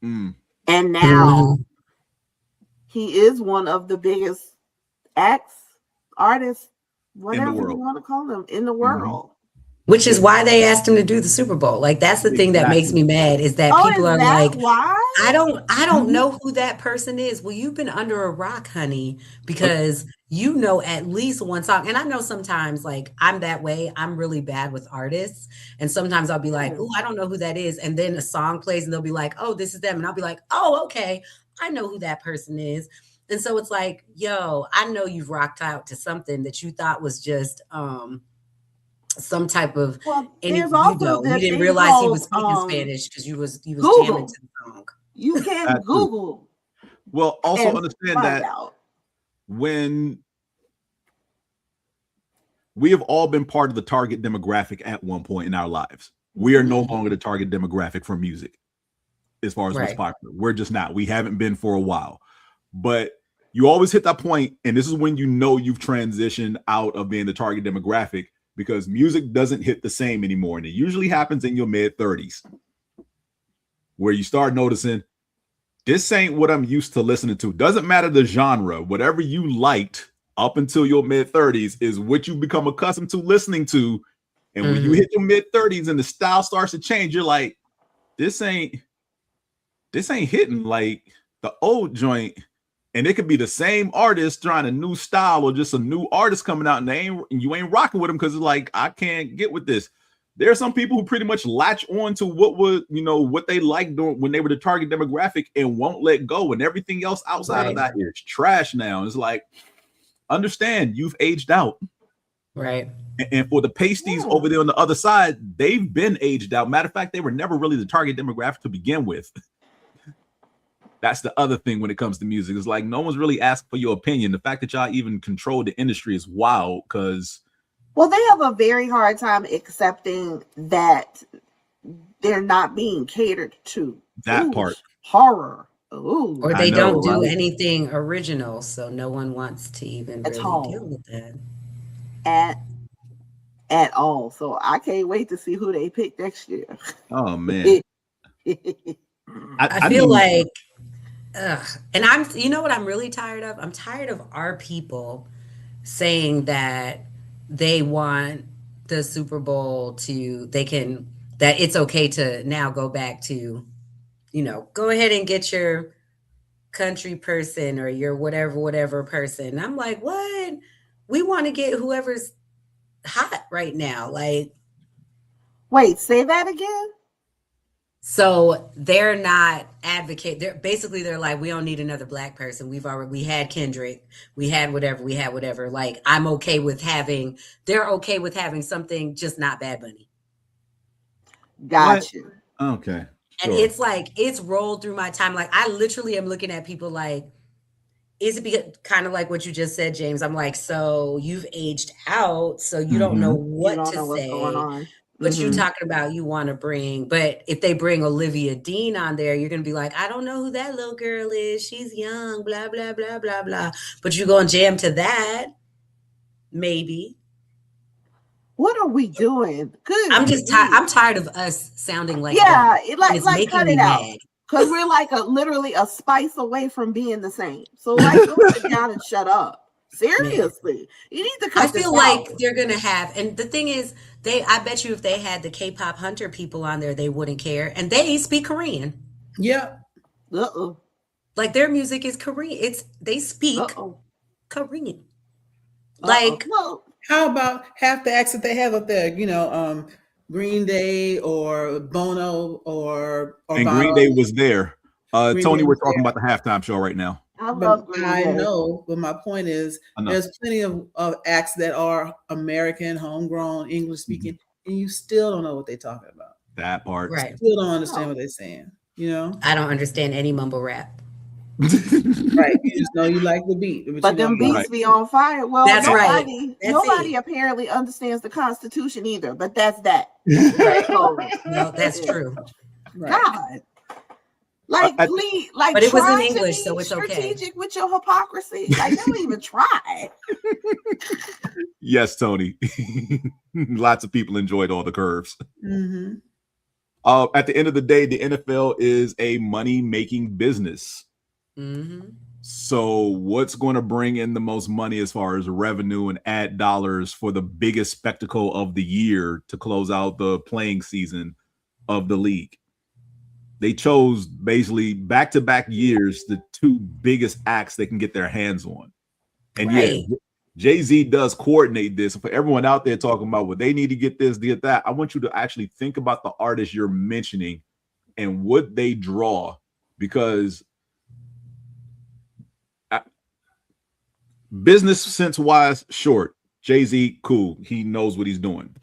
And now he is one of the biggest artists, whatever you want to call them, in the world. Which is why they asked him to do the Super Bowl. Like that's the thing that makes me mad is that people are like, why? I don't know who that person is. Well, you've been under a rock, honey, because you know at least one song. And I know sometimes like I'm that way. I'm really bad with artists. And sometimes I'll be like, oh, I don't know who that is. And then a song plays and they'll be like, oh, this is them. And I'll be like, oh, okay. I know who that person is. And so it's like, yo, I know you've rocked out to something that you thought was just some type of you didn't realize he was speaking Spanish because you was jamming to the song. You can Google. Well, also understand that when we have all been part of the target demographic at one point in our lives, we are no longer the target demographic for music as far as what's popular. We're just not. We haven't been for a while. But you always hit that point, and this is when you know you've transitioned out of being the target demographic, because music doesn't hit the same anymore. And it usually happens in your mid-30s, where you start noticing, this ain't what I'm used to listening to. Doesn't matter the genre. Whatever you liked up until your mid-30s is what you become accustomed to listening to. And when you hit your mid-30s and the style starts to change, you're like, this ain't hitting like the old joint. And it could be the same artist trying a new style, or just a new artist coming out, and you ain't rocking with them because it's like, I can't get with this. There are some people who pretty much latch on to what they liked when they were the target demographic and won't let go. And everything else outside of that is trash now. It's like, understand, you've aged out. Right. And for the pasties over there on the other side, they've been aged out. Matter of fact, they were never really the target demographic to begin with. That's the other thing when it comes to music. It's like, no one's really asked for your opinion. The fact that y'all even control the industry is wild, because... Well, they have a very hard time accepting that they're not being catered to. That part. Horror. Ooh. Or they don't do anything original, so no one wants to even really deal with that. At all. So I can't wait to see who they pick next year. Oh, man. I feel like... and you know what I'm really tired of? I'm tired of our people saying that they want the Super Bowl that it's okay to now go back to, go ahead and get your country person or your whatever person. I'm like, what? We want to get whoever's hot right now. Like, wait, say that again? So they're not advocate. They're like, we don't need another black person. We had Kendrick, we had whatever. Like, they're okay with having something, just not Bad Bunny. Got you. Okay. And it's like, it's rolled through my time. Like, I literally am looking at people like, is it kind of like what you just said, James? I'm like, so you've aged out, so you don't know what to say. What's going on. But you talking about you want to bring, but if they bring Olivia Dean on there, you're going to be like, I don't know who that little girl is. She's young, blah, blah, blah, blah, blah. But you going to jam to that, maybe. What are we doing? Good. I'm tired of us sounding like it's like cut it out. Because we're like literally a spice away from being the same. So like, go sit down and shut up. Seriously, man. You need to cut this out. I feel like they're gonna have, and the thing is, I bet you if they had the K-pop Hunter people on there, they wouldn't care, and they speak Korean. Yeah. Like, their music is Korean. They speak Korean. Like, well, how about half the acts that they have up there? Green Day or Bono or and Bono. Green Day was there. Tony, we're talking about the halftime show right now. I know, but my point is, there's plenty of acts that are American, homegrown, English speaking, and you still don't know what they're talking about. That part, right? Still don't understand what they're saying. I don't understand any mumble rap. Right, you just know you like the beat, but them beats be on fire. Well, that's nobody apparently understands the Constitution either. But that's that. Right. No, that's true. Right. God. But it was in English, so it's strategic with your hypocrisy. Like, don't even try. Yes, Tony. Lots of people enjoyed all the curves. Mm-hmm. At the end of the day, the NFL is a money-making business. Mm-hmm. So what's going to bring in the most money as far as revenue and ad dollars for the biggest spectacle of the year to close out the playing season of the league? They chose basically back-to-back years the two biggest acts they can get their hands on. And Jay-Z does coordinate this. For everyone out there talking about, well, they need to get this, get that, I want you to actually think about the artists you're mentioning and what they draw, because business sense-wise, short. Jay-Z, cool. He knows what he's doing.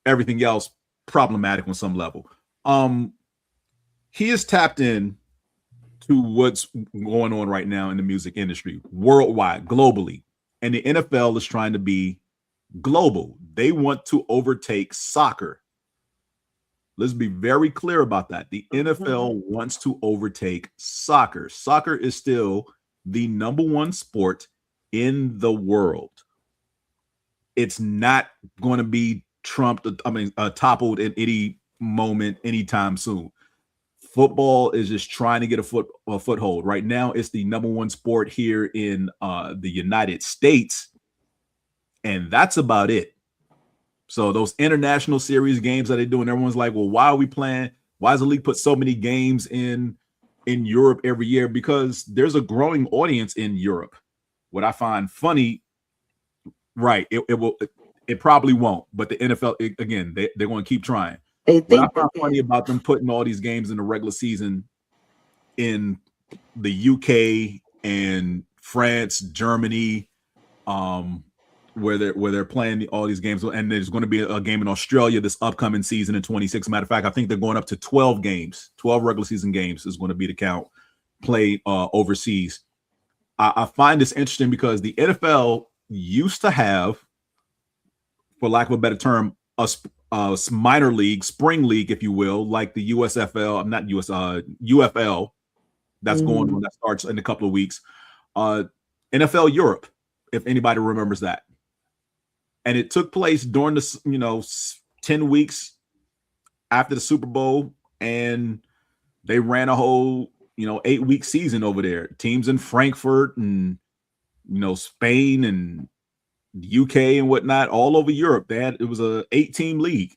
Everything else, problematic on some level. He is tapped in to what's going on right now in the music industry, worldwide, globally. And the NFL is trying to be global. They want to overtake soccer. Let's be very clear about that. The NFL wants to overtake soccer. Soccer is still the number one sport in the world. It's not going to be toppled in any moment, anytime soon. Football is just trying to get a foothold. Right now, it's the number one sport here in the United States, and that's about it. So those international series games that they do, and everyone's like, well, why are we playing? Why does the league put so many games in Europe every year? Because there's a growing audience in Europe. What I find funny, right, it probably won't, but the NFL, again, they're going to keep trying. What I find funny about them putting all these games in the regular season in the UK and France, Germany, where they're playing all these games, and there's going to be a game in Australia this upcoming season in 26. Matter of fact, I think they're going up to 12 games. 12 regular season games is going to be the count played overseas. I find this interesting because the NFL used to have, for lack of a better term, a minor league, spring league, if you will, like the USFL, not US, UFL, that's going on, that starts in a couple of weeks. NFL Europe, if anybody remembers that. And it took place during the 10 weeks after the Super Bowl, and they ran a whole 8-week season over there. Teams in Frankfurt and Spain and the UK and whatnot, all over Europe. It was a 8-team league,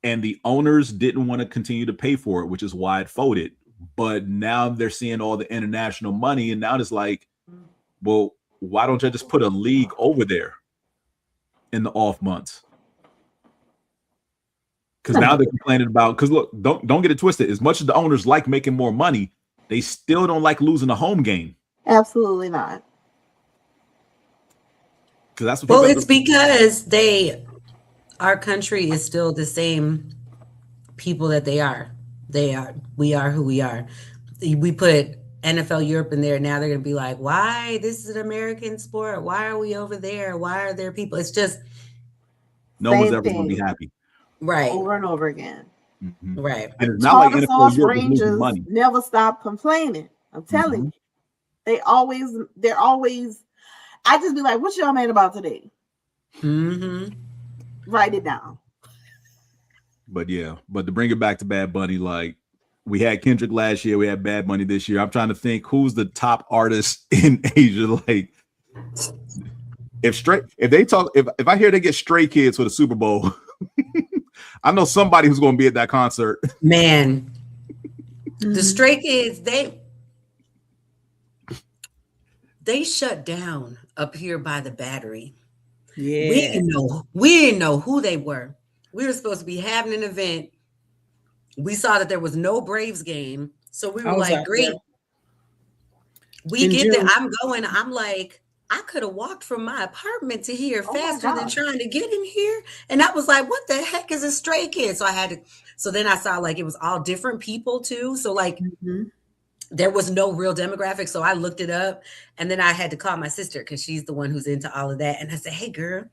and the owners didn't want to continue to pay for it, which is why it folded. But now they're seeing all the international money, and now it's like, well, why don't you just put a league over there in the off months? Because now they're complaining about, because look, don't get it twisted. As much as the owners like making more money, they still don't like losing a home game. Absolutely not. That's what it's because our country is still the same people that they are. We are who we are. We put NFL Europe in there. Now they're going to be like, why? This is an American sport. Why are we over there? Why are there people? It's just. No one's ever going to be happy. Right. Over and over again. Mm-hmm. Right. And it's not like NFL Europe Rangers money. Never stop complaining. I'm telling you. They're always, I just be like, what y'all mad about today? Write it down. But to bring it back to Bad Bunny, like, we had Kendrick last year, we had Bad Bunny this year. I'm trying to think who's the top artist in Asia. Like, if I hear they get Stray Kids for the Super Bowl, I know somebody who's going to be at that concert. Man, the Stray Kids, they shut down up here by the Battery. Yeah, we didn't know who they were. We were supposed to be having an event. We saw that there was no Braves game, so we were like, "Great." We get there. I'm going. I'm like, I could have walked from my apartment to here faster than trying to get in here. And I was like, what the heck is a Stray Kid? So then I saw like it was all different people too. So like there was no real demographic. So I looked it up, and then I had to call my sister because she's the one who's into all of that. And I said, hey girl,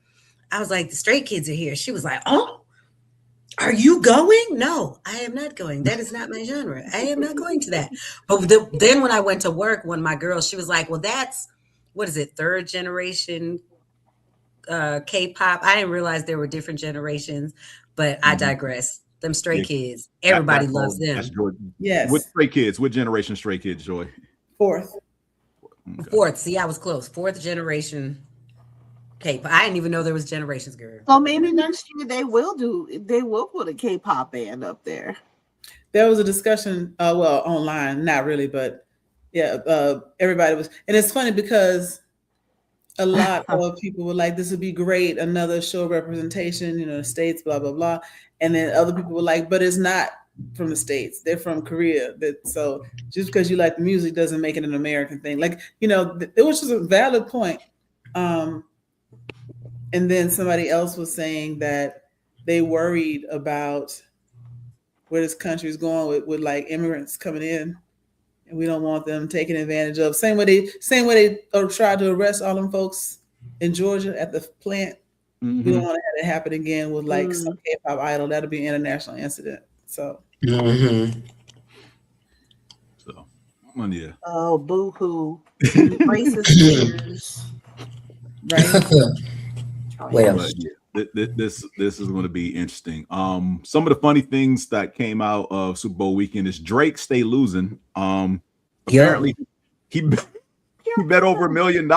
I was like, the Stray Kids are here. She was like, oh, are you going? No, I am not going. That is not my genre. I am not going to that. But then when I went to work, one of my girls, she was like, well, that's, what is it, third generation K-pop? I didn't realize there were different generations, but I digress. Them Stray Kids, everybody loves them. Yes. What Stray Kids? What generation Stray Kids, Joy? Fourth. Okay. Fourth. See, I was close. Fourth generation K-pop. I didn't even know there was generations, girl. So maybe next year they will put a K-pop band up there. There was a discussion, online, not really, but everybody was, and it's funny because a lot of people were like, this would be great, another show representation, the States, blah, blah, blah. And then other people were like, but it's not from the States. They're from Korea. So just because you like the music doesn't make it an American thing. Like, it was just a valid point. And then somebody else was saying that they worried about where this country is going with like immigrants coming in, and we don't want them taken advantage of. Same way they tried to arrest all them folks in Georgia at the plant. Mm-hmm. We don't want to have it happen again with like some K-pop idol. That'll be an international incident. So. Mm-hmm. So Oh, yeah. Oh, boo-hoo. Racist tears. Well, But yeah, this is going to be interesting. Some of the funny things that came out of Super Bowl weekend is Drake stay losing. Apparently he bet over $1 million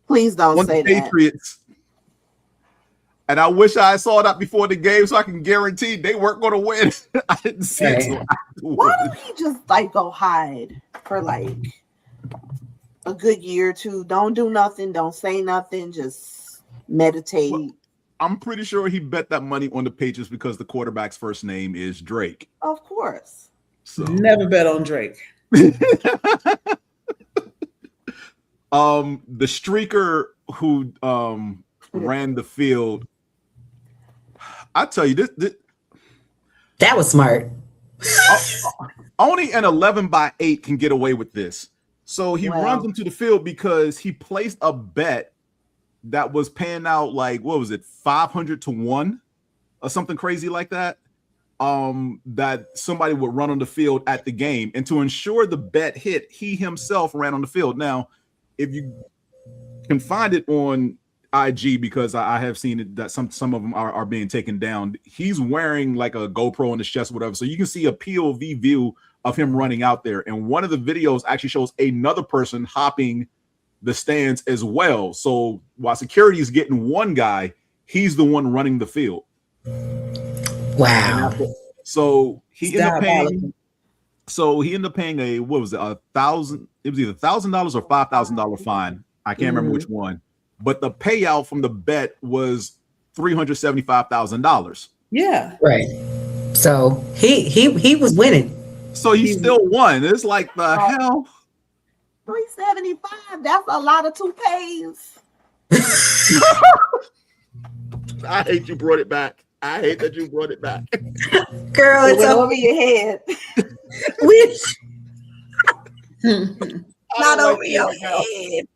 Please don't on say the that. Patriots. And I wish I saw that before the game so I can guarantee they weren't going to win. I didn't see it. So why don't he just like go hide for like a good year or two? Don't do nothing. Don't say nothing. Just meditate. Well, I'm pretty sure he bet that money on the Patriots because the quarterback's first name is Drake. Of course. So Never bet on Drake. the streaker who ran the field, I tell you this that was smart. Only an 11-by-8 can get away with this. So he runs into the field because he placed a bet that was paying out like, what was it, 500 to 1 or something crazy like that. That somebody would run on the field at the game, and to ensure the bet hit, he himself ran on the field. Now, if you can find it on IG, because I have seen it that some of them are being taken down. He's wearing like a GoPro on his chest, or whatever, so you can see a POV view of him running out there. And one of the videos actually shows another person hopping the stands as well. So while security is getting one guy, he's the one running the field. Wow. So he ended up paying. So he ended up paying a, what was it, $1,000? It was either $1,000 or $5,000 fine. I can't remember which one. But the payout from the bet was $375,000. Yeah. Right. So he was winning. So he still won. It's like the hell. $375. That's a lot of toupees. I hate you brought it back. I hate that you brought it back. Girl, It it's went over your head. Not over your head.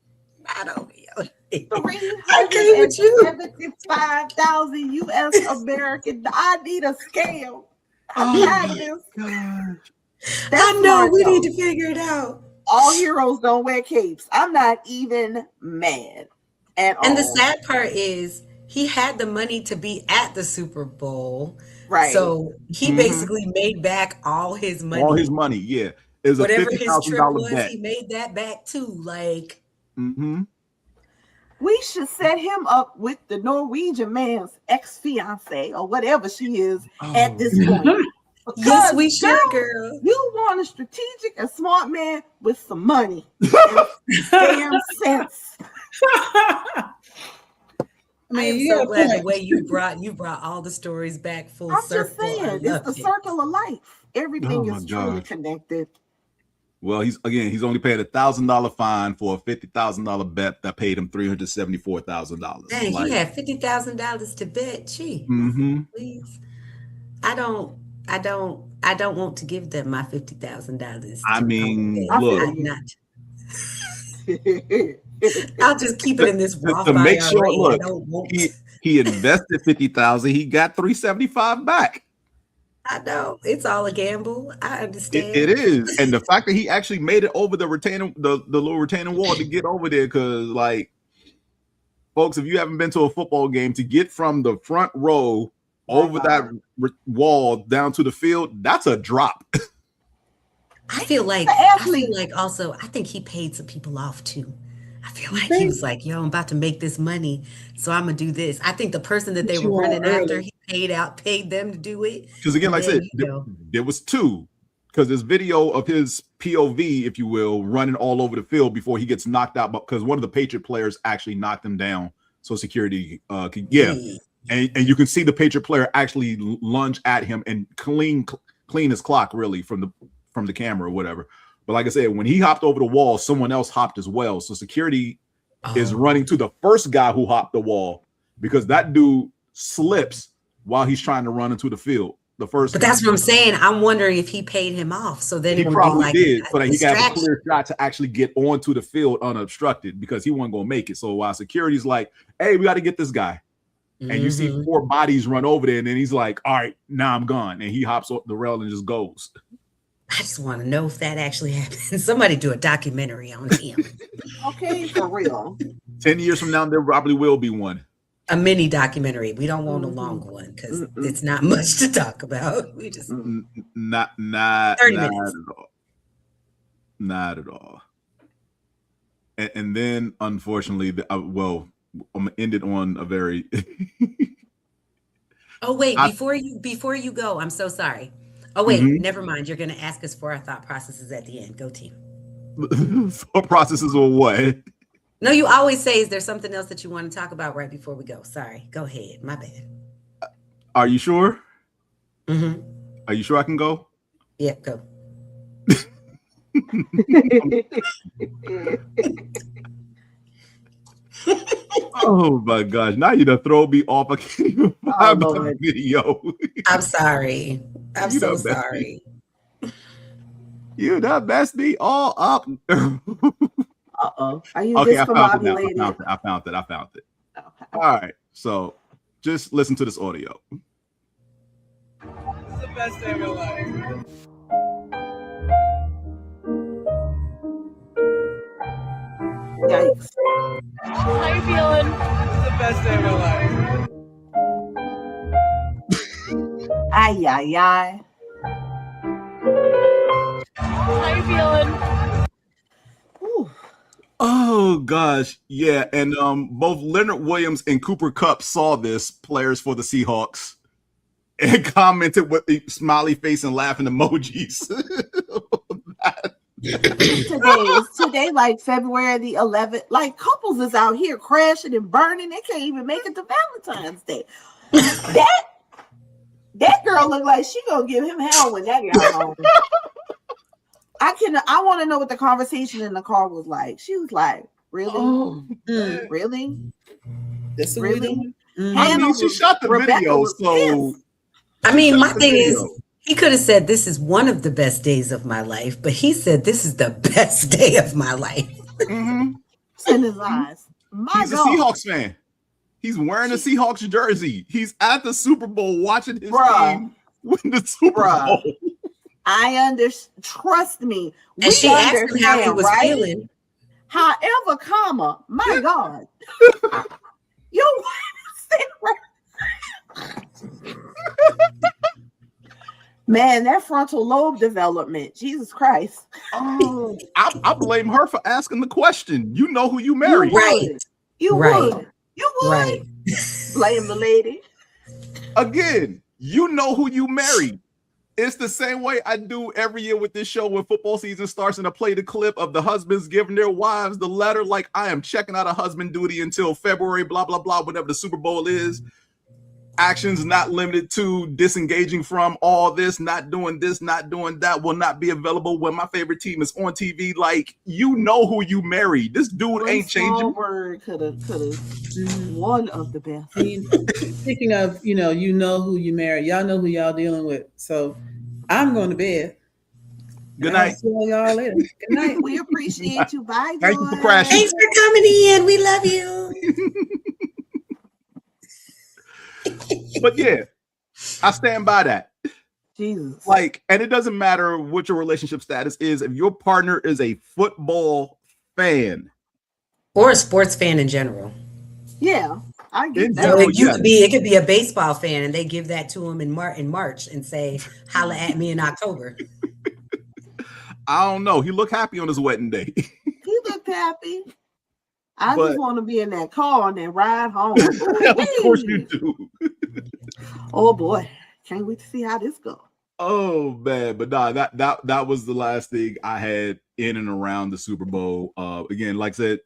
Not over your head. $375,000 US American. I need a scale. I know we need to figure it out. All heroes don't wear capes. I'm not even mad at all. And the sad part is he had the money to be at the Super Bowl. Right. So he basically made back all his money. All his money, yeah. It was whatever a his trip was, bet. he made that back too. Like, we should set him up with the Norwegian man's ex-fiance or whatever she is at this point. Yes, we should, girl. You want a strategic and smart man with some money. Damn sense. I am so glad the way you brought all the stories back full circle. I'm just saying, it's the circle of life. Everything is truly connected. Well, he's only paid $1,000 fine for a $50,000 bet that paid him $374,000. Dang, he had $50,000 to bet. Gee, please. I don't want to give them my $50,000. I mean, look. I'm not. I'll just keep it in this Roth to make sure. IRA. Look, he invested $50,000. He got $375 back. I know it's all a gamble. I understand. It is, and the fact that he actually made it over the little retaining wall to get over there, because like, folks, if you haven't been to a football game, to get from the front row over that wall down to the field, that's a drop. I feel like also, I think he paid some people off too. I feel like he was like, yo, I'm about to make this money, so I'm gonna do this. I think the person that they were running after, he paid them to do it. Because again, like I said, there was two. Because there's video of his POV, if you will, running all over the field before he gets knocked out, because one of the Patriot players actually knocked him down, so security could and you can see the Patriot player actually lunge at him and clean his clock really from the camera or whatever. But like I said, when he hopped over the wall, someone else hopped as well. So security is running to the first guy who hopped the wall, because that dude slips while he's trying to run into the field. The first, but that's what I'm saying. I'm wondering if he paid him off, so then he probably did, so that he got a clear shot to actually get onto the field unobstructed, because he wasn't gonna make it. So while security's like, "Hey, we got to get this guy," and you see 4 bodies run over there, and then he's like, "All right, now I'm gone," and he hops off the rail and just goes. I just want to know if that actually happened. Somebody do a documentary on him. Okay, for real. 10 years from now, there probably will be one. A mini documentary. We don't want a long one because it's not much to talk about. We just not 30 minutes. at all. Not at all. And then, unfortunately, I'm gonna end it on a very. Oh wait, before you go, I'm so sorry. Oh wait, never mind. You're gonna ask us for our thought processes at the end. Go team. Thought processes or what? No, you always say, is there something else that you want to talk about right before we go? Sorry. Go ahead. My bad. Are you sure? Are you sure I can go? Yeah, go. Oh my gosh! Now you done throw me off. I can't even find the video. I'm sorry. I'm so sorry. You done messed me all up. Are you Okay, discombobulated? I found it. Okay. All right, so just listen to this audio. This is the best day of my life. Yikes. How you feeling? This is the best day of my life. Ay, ay, ay. How you feeling? Ooh. Oh gosh, yeah, and both Leonard Williams and Cooper Kupp saw this, players for the Seahawks, and commented with the smiley face and laughing emojis. Today, like February the 11th. Like couples is out here crashing and burning. They can't even make it to Valentine's Day. That girl looked like she gonna give him hell when that got home. I want to know what the conversation in the car was like. She was like, "Really, really, That's really." I mean, she shot the video, so I mean, my thing is, he could have said this is one of the best days of my life, but he said this is the best day of my life. It's in his eyes. He's a Seahawks fan. He's wearing a Seahawks jersey. He's at the Super Bowl watching his team win the Super Bowl. Trust me. And she asked him how he was feeling. However, comma, my God. Yo, man, that frontal lobe development. Jesus Christ. Oh, I blame her for asking the question. You know who you married. You would. Right. Blame the lady. Again, you know who you married. It's the same way I do every year with this show when football season starts and I play the clip of the husbands giving their wives the letter like I am checking out of husband duty until February, blah, blah, blah, whatever the Super Bowl is. Actions not limited to disengaging from all this, not doing that, will not be available when my favorite team is on TV. Like, you know who you married. This dude ain't changing. Word could have one of the best. Speaking of, you know who you married. Y'all know who y'all dealing with. So I'm going to bed. Good night. I'll see y'all later. Good night. We appreciate you. Bye. Thank you for crashing. Thanks for coming in. We love you. But yeah, I stand by that. Jesus. Like, and it doesn't matter what your relationship status is. If your partner is a football fan or a sports fan in general. Yeah, I get that. So it could be a baseball fan and they give that to him in March and say, holla at me in October. I don't know. He looked happy on his wedding day. He looked happy. I just want to be in that car and then ride home. Of course you do. Oh boy, can't wait to see how this goes. Oh man, but nah, that was the last thing I had in and around the Super Bowl. Again, like I said,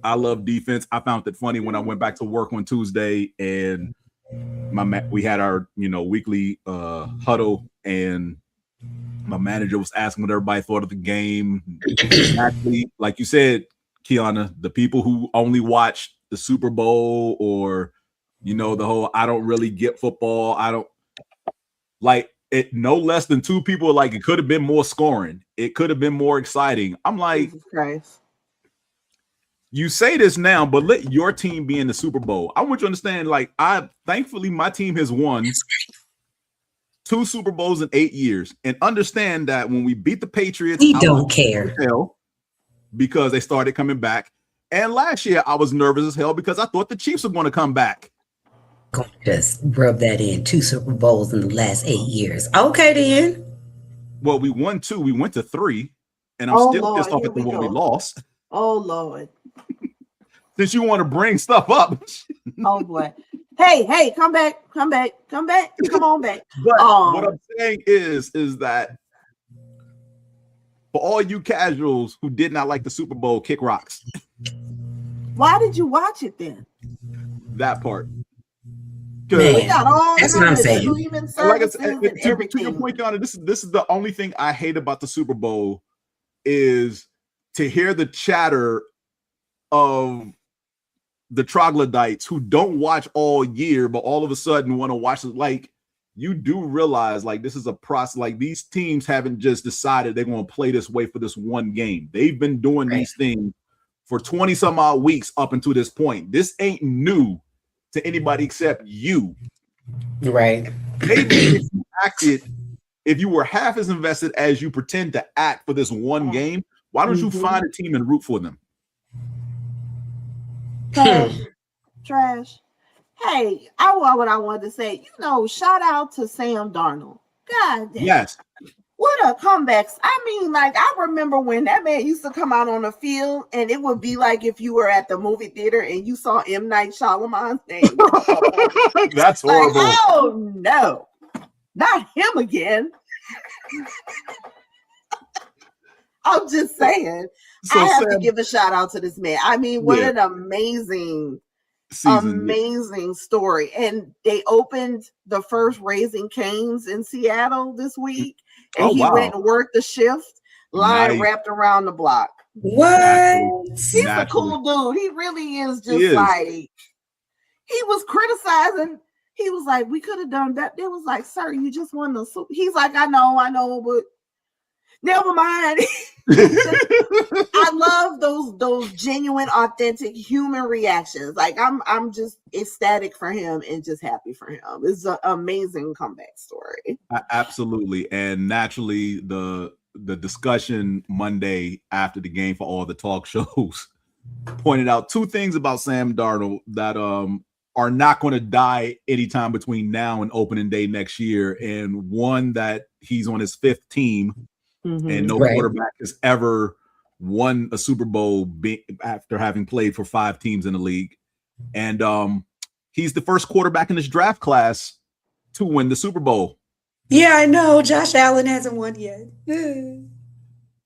I love defense. I found it funny when I went back to work on Tuesday and we had our weekly huddle, and my manager was asking what everybody thought of the game. Exactly, like you said, Qiana, the people who only watch the Super Bowl or the whole I don't really get football. I don't like it. No less than two people like it could have been more scoring. It could have been more exciting. I'm like, Jesus Christ. You say this now, but let your team be in the Super Bowl. I want you to understand, like, thankfully my team has won. 2 Super Bowls in 8 years, and understand that when we beat the Patriots, We don't care. Because they started coming back. And last year, I was nervous as hell because I thought the Chiefs were going to come back. Just rub that in. 2 Super Bowls in the last 8 years. Okay, then. Well, we won 2. We went to 3. And I'm still pissed off at the one we lost. Oh, Lord. Since you want to bring stuff up. Oh, boy. Hey, come back. Come on back. But what I'm saying is that for all you casuals who did not like the Super Bowl, kick rocks. Why did you watch it then? That part. Man, we got all that's what I'm saying. Like I said, to your point, Qiana, this is the only thing I hate about the Super Bowl is to hear the chatter of the troglodytes who don't watch all year, but all of a sudden want to watch it. Like, you do realize, like, this is a process. Like, these teams haven't just decided they're going to play this way for this one game. They've been doing these things for 20 some odd weeks up until this point. This ain't new to anybody except you. Right. Maybe if you were half as invested as you pretend to act for this one game, why don't you find a team and root for them? Trash. Hey, what I wanted to say, shout out to Sam Darnold. God damn. Yes. What a comebacks. I mean, like, I remember when that man used to come out on the field and it would be like if you were at the movie theater and you saw M. Night Shyamalan's name. That's horrible. Like, oh, no. Not him again. I'm just saying. So I have to give a shout out to this man. I mean, what an amazing story. And they opened the first Raising Cane's in Seattle this week. And he went and worked the shift, line wrapped around the block. What? He's a cool dude. He really is like, he was criticizing. He was like, we could have done that. They was like, sir, you just won the Super. He's like, I know, but never mind. I love those genuine, authentic human reactions. Like, I'm just ecstatic for him and just happy for him. It's an amazing comeback story. Absolutely. And naturally, the discussion Monday after the game for all the talk shows pointed out 2 things about Sam Darnold that are not going to die anytime between now and opening day next year. And one, that he's on his 5th team. And no quarterback has ever won a Super Bowl after having played for 5 teams in the league. And he's the first quarterback in this draft class to win the Super Bowl. Yeah, I know. Josh Allen hasn't won yet.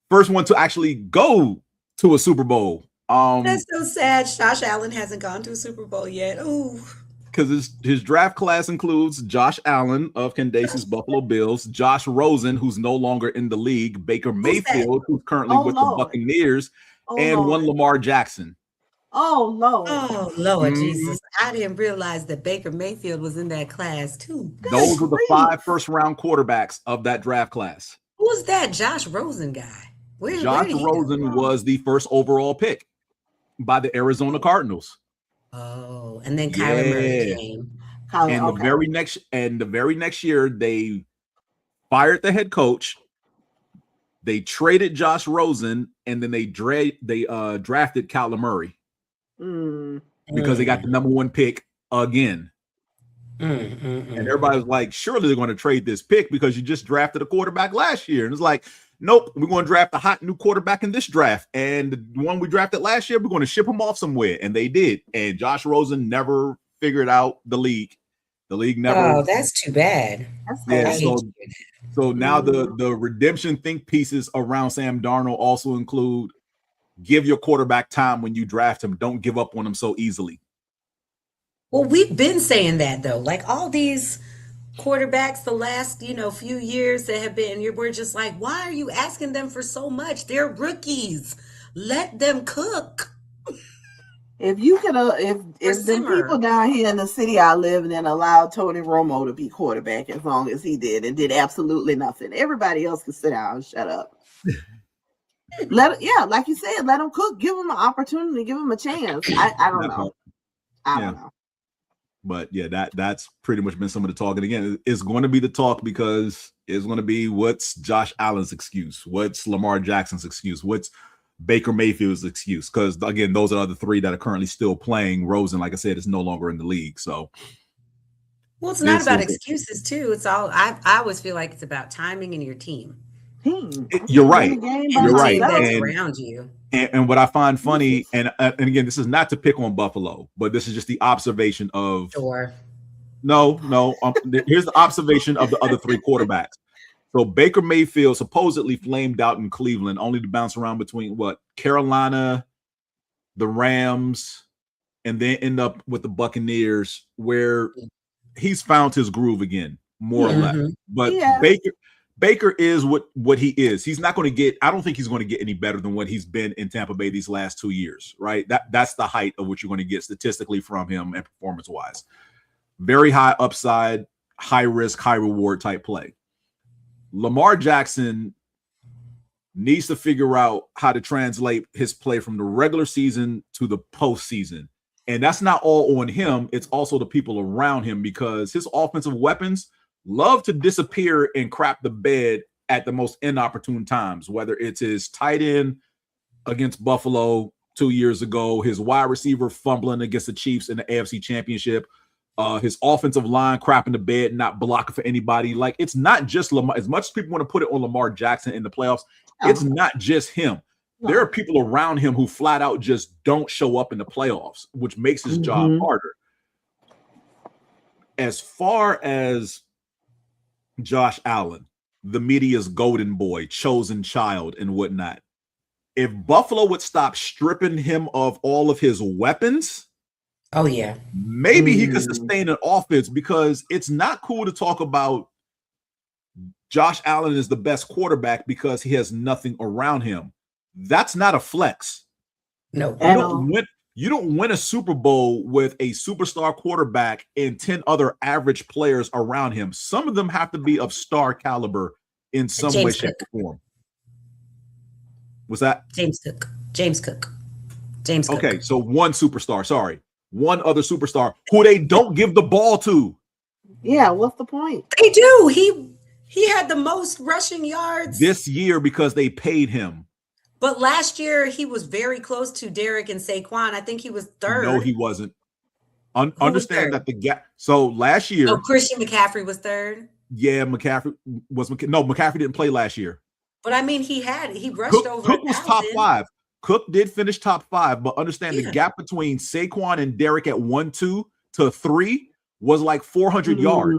First one to actually go to a Super Bowl. That's so sad. Josh Allen hasn't gone to a Super Bowl yet. Ooh. Because his draft class includes Josh Allen of Candacee's Buffalo Bills, Josh Rosen, who's no longer in the league, Baker Mayfield, who's currently with the Buccaneers, and one Lamar Jackson. Oh, Lord. Oh, Lord Jesus. I didn't realize that Baker Mayfield was in that class, too. Those were the 5 first-round quarterbacks of that draft class. Who's that Josh Rosen guy? Josh Rosen was the first overall pick by the Arizona Cardinals. Oh, and then Kyler Murray came. The very next year, they fired the head coach. They traded Josh Rosen, and then they drafted Kyler Murray because they got the number 1 pick again. And everybody was like, surely they're going to trade this pick because you just drafted a quarterback last year. And it's like, nope, we're going to draft a hot new quarterback in this draft. And the one we drafted last year, we're going to ship him off somewhere. And they did. And Josh Rosen never figured out the league. The league never. Oh, that's too bad. So now the redemption think pieces around Sam Darnold also include give your quarterback time when you draft him. Don't give up on him so easily. Well, we've been saying that, though. Like, all these quarterbacks the last, few years that have been, we're just like, why are you asking them for so much? They're rookies. Let them cook. If you could, if the people down here in the city I live in allowed Tony Romo to be quarterback as long as he did and did absolutely nothing, everybody else can sit down and shut up. Like you said, let him cook. Give him an opportunity. Give him a chance. I don't know. I don't know. But yeah, that's pretty much been some of the talk. And again, it's going to be the talk because it's going to be what's Josh Allen's excuse, what's Lamar Jackson's excuse, what's Baker Mayfield's excuse. Because again, those are the three that are currently still playing. Rosen, like I said, is no longer in the league. So, well, it's not about excuses too. It's all I always feel like it's about timing and your team. You're right. You're right. That's around you. And what I find funny, and again, this is not to pick on Buffalo, but this is just the observation of. Sure. No. Here's the observation of the other three quarterbacks. So Baker Mayfield supposedly flamed out in Cleveland, only to bounce around between Carolina, the Rams, and then end up with the Buccaneers, where he's found his groove again, more or less. But Baker is what he is. He's not going to get. I don't think he's going to get any better than what he's been in Tampa Bay these last 2 years. Right? That's the height of what you're going to get statistically from him and performance wise. Very high upside, high risk, high reward type play. Lamar Jackson needs to figure out how to translate his play from the regular season to the postseason. And that's not all on him. It's also the people around him, because his offensive weapons love to disappear and crap the bed at the most inopportune times, whether it's his tight end against Buffalo 2 years ago, his wide receiver fumbling against the Chiefs in the AFC Championship, his offensive line crapping the bed, not blocking for anybody. Like, it's not just Lamar. As much as people want to put it on Lamar Jackson in the playoffs, it's not just him. There are people around him who flat out just don't show up in the playoffs, which makes his job harder. As far as Josh Allen, the media's golden boy, chosen child, and whatnot, if Buffalo would stop stripping him of all of his weapons, maybe he could sustain an offense, because it's not cool to talk about Josh Allen is the best quarterback because he has nothing around him. That's not a flex. No. You don't win a Super Bowl with a superstar quarterback and 10 other average players around him. Some of them have to be of star caliber in some way, shape, or form. What's that? James Cook. Okay, so one superstar. Sorry. One other superstar who they don't give the ball to. Yeah, what's the point? They do. He had the most rushing yards this year because they paid him. But last year he was very close to Derek and Saquon. I think he was third. No, he wasn't. Understand that the gap. So last year, Christian McCaffrey was third. Yeah, McCaffrey was. No, McCaffrey didn't play last year. But I mean, he rushed over. Cook was top 5. Cook did finish top 5, but understand the gap between Saquon and Derek at 1-2 to 3 was like 400 yards.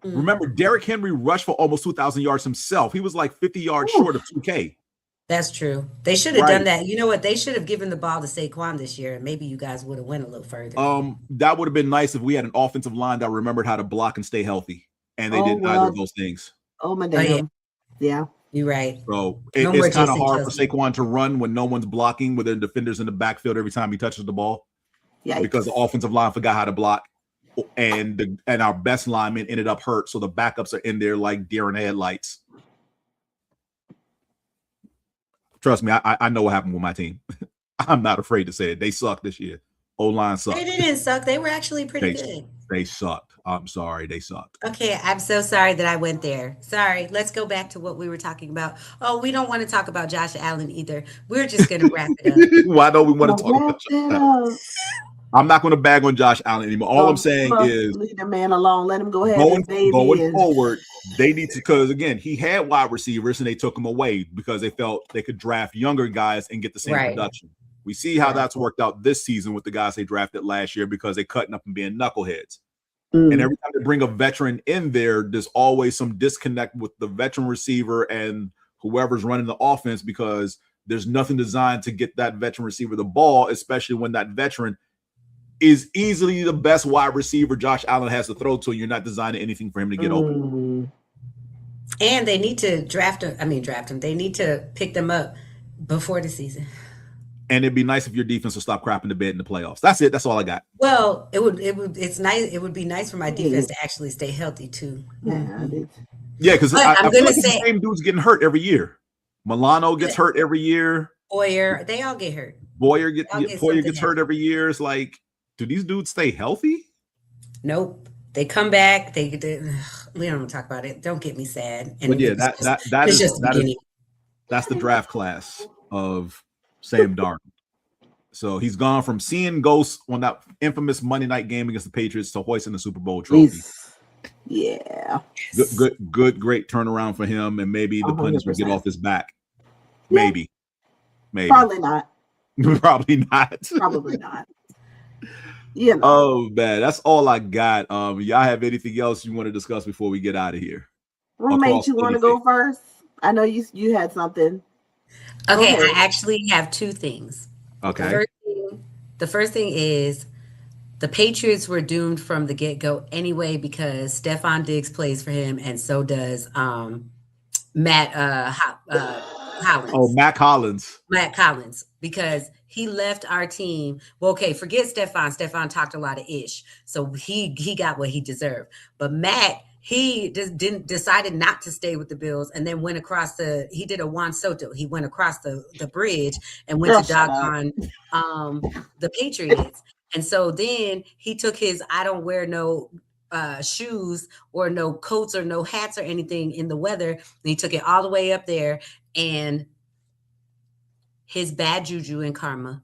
Remember, Derrick Henry rushed for almost 2,000 yards himself. He was like 50 yards short of 2K. That's true. They should have done that. You know what? They should have given the ball to Saquon this year, and maybe you guys would have went a little further. That would have been nice if we had an offensive line that remembered how to block and stay healthy, and they didn't either of those things. Oh my damn! Yeah, you're right. So it's kind of hard for Saquon to run when no one's blocking, with their defenders in the backfield every time he touches the ball. Yeah, because the offensive line forgot how to block, and our best lineman ended up hurt, so the backups are in there like deer in headlights. Trust me, I know what happened with my team. I'm not afraid to say it. They sucked this year. O-line sucked. They didn't suck. They were actually pretty good. They sucked. I'm sorry. They sucked. Okay, I'm so sorry that I went there. Sorry. Let's go back to what we were talking about. Oh, we don't want to talk about Josh Allen either. We're just going to wrap it up. Why don't we want to talk about Josh Allen? I'm not going to bag on Josh Allen anymore. All I'm saying is leave the man alone. Let him go ahead. Going forward, they need to, because again, he had wide receivers and they took him away because they felt they could draft younger guys and get the same production. We see how that's worked out this season with the guys they drafted last year because they're cutting up and being knuckleheads. And every time they bring a veteran in there, there's always some disconnect with the veteran receiver and whoever's running the offense, because there's nothing designed to get that veteran receiver the ball, especially when that veteran is easily the best wide receiver Josh Allen has to throw to. You're not designing anything for him to get open. And they need to draft him. They need to pick them up before the season. And it'd be nice if your defense would stop crapping the bed in the playoffs. That's it. That's all I got. Well, it's nice. It would be nice for my defense to actually stay healthy too. Yeah, because I'm going to say the same dude's getting hurt every year. Milano gets hurt every year. Boyer, they all get hurt. Boyer gets hurt every year. It's like, do these dudes stay healthy? Nope. They come back. They we don't want to talk about it. Don't get me sad. And But yeah, it's just the beginning. That's the draft class of Sam Darnold. So he's gone from seeing ghosts on that infamous Monday night game against the Patriots to hoisting the Super Bowl trophy. Yeah. Great turnaround for him, and maybe the pundits will get off his back. Yeah. Maybe. Probably not. Probably not. Probably not. You know. Oh man, that's all I got. Y'all have anything else you want to discuss before we get out of here? Roommate, you want to go first? I know you had something. Okay, I actually have two things. Okay. The first thing is the Patriots were doomed from the get-go anyway because Stephon Diggs plays for him, and so does Matt Collins. Oh, Matt Collins, because he left our team. Well, okay, forget Stephon. Stephon talked a lot of ish, so he got what he deserved. But Matt, he just decided not to stay with the Bills, and then went across he did a Juan Soto. He went across the bridge and went to doggone the Patriots. And so then he took his I don't wear no shoes or no coats or no hats or anything in the weather. And he took it all the way up there, and his bad juju and karma.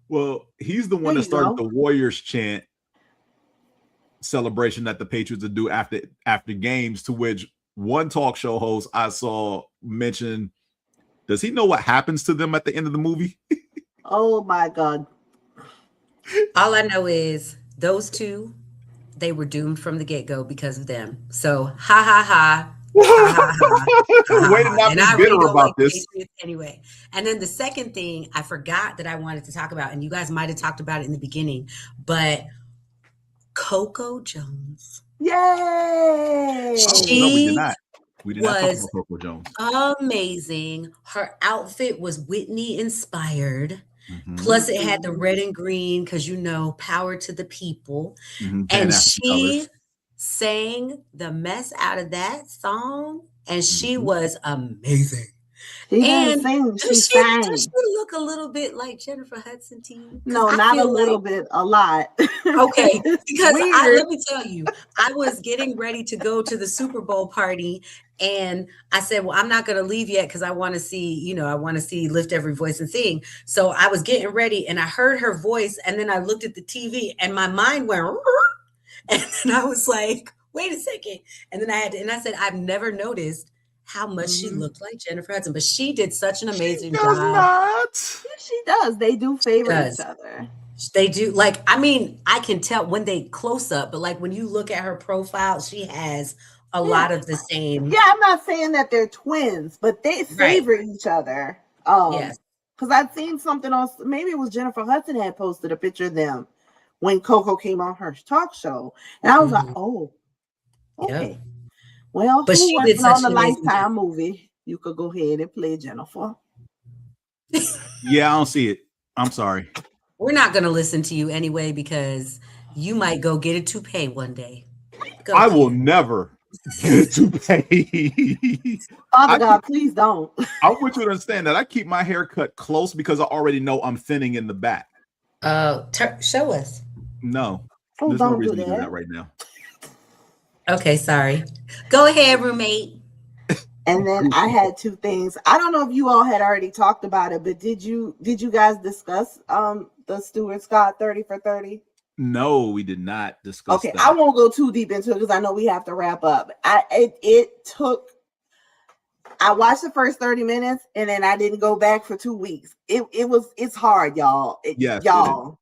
Well, he's the one that started the Warriors chant celebration that the Patriots would do after games, to which one talk show host I saw mention, does he know what happens to them at the end of the movie? Oh my God. All I know is those two, they were doomed from the get-go because of them. So ha ha ha. Way to not be bitter about this. Anyway. And then the second thing I forgot that I wanted to talk about, and you guys might have talked about it in the beginning, but Coco Jones. Yay! She we did not talk about Coco Jones. Amazing. Her outfit was Whitney inspired. Mm-hmm. Plus it had the red and green because, power to the people. Mm-hmm. And she sang the mess out of that song, and she was amazing. Does she look a little bit like Jennifer Hudson to you? No, not a little bit, a lot. Okay, because let me tell you, I was getting ready to go to the Super Bowl party, and I said, well, I'm not going to leave yet because I want to see, Lift Every Voice and Sing. So I was getting ready, and I heard her voice, and then I looked at the TV, and my mind went, and then I was like, wait a second. And then I said, I've never noticed how much she looked like Jennifer Hudson, but she did such an amazing job. Yes, she does. They do favor each other. They do. I can tell when they close up, but when you look at her profile, she has a lot of the same. Yeah, I'm not saying that they're twins, but they favor each other. Yes. Because I've seen something else. Maybe it was Jennifer Hudson had posted a picture of them when Coco came on her talk show. And I was like, oh, okay. Yep. Well, but she did on the Lifetime movie, you could go ahead and play Jennifer. Yeah, I don't see it. I'm sorry. We're not going to listen to you anyway because you might go get a toupee one day. I will never get a toupee. Father God, please don't. I want you to understand that I keep my hair cut close because I already know I'm thinning in the back. Show us. No, there's no reason to do that right now. Okay, sorry. Go ahead, roommate. And then I had two things. I don't know if you all had already talked about it, but did you guys discuss the Stuart Scott 30 for 30? No, we did not discuss that. I won't go too deep into it because I know we have to wrap up. I watched the first 30 minutes and then I didn't go back for 2 weeks. It's hard, y'all. Y'all.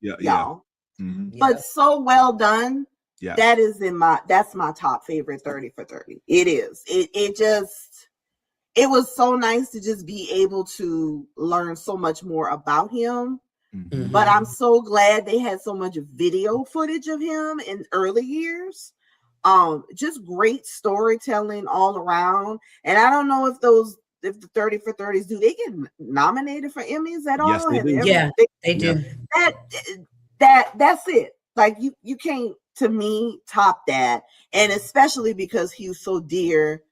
Mm-hmm. But so well done. Yeah. That's my top favorite 30 for 30. It is. It was so nice to just be able to learn so much more about him. Mm-hmm. But I'm so glad they had so much video footage of him in early years. Just great storytelling all around. And I don't know if the 30 for 30s, do they get nominated for Emmys at all? Yes, they do. Yeah, they do. That's it. You can't, to me, top that. And especially because he was so dear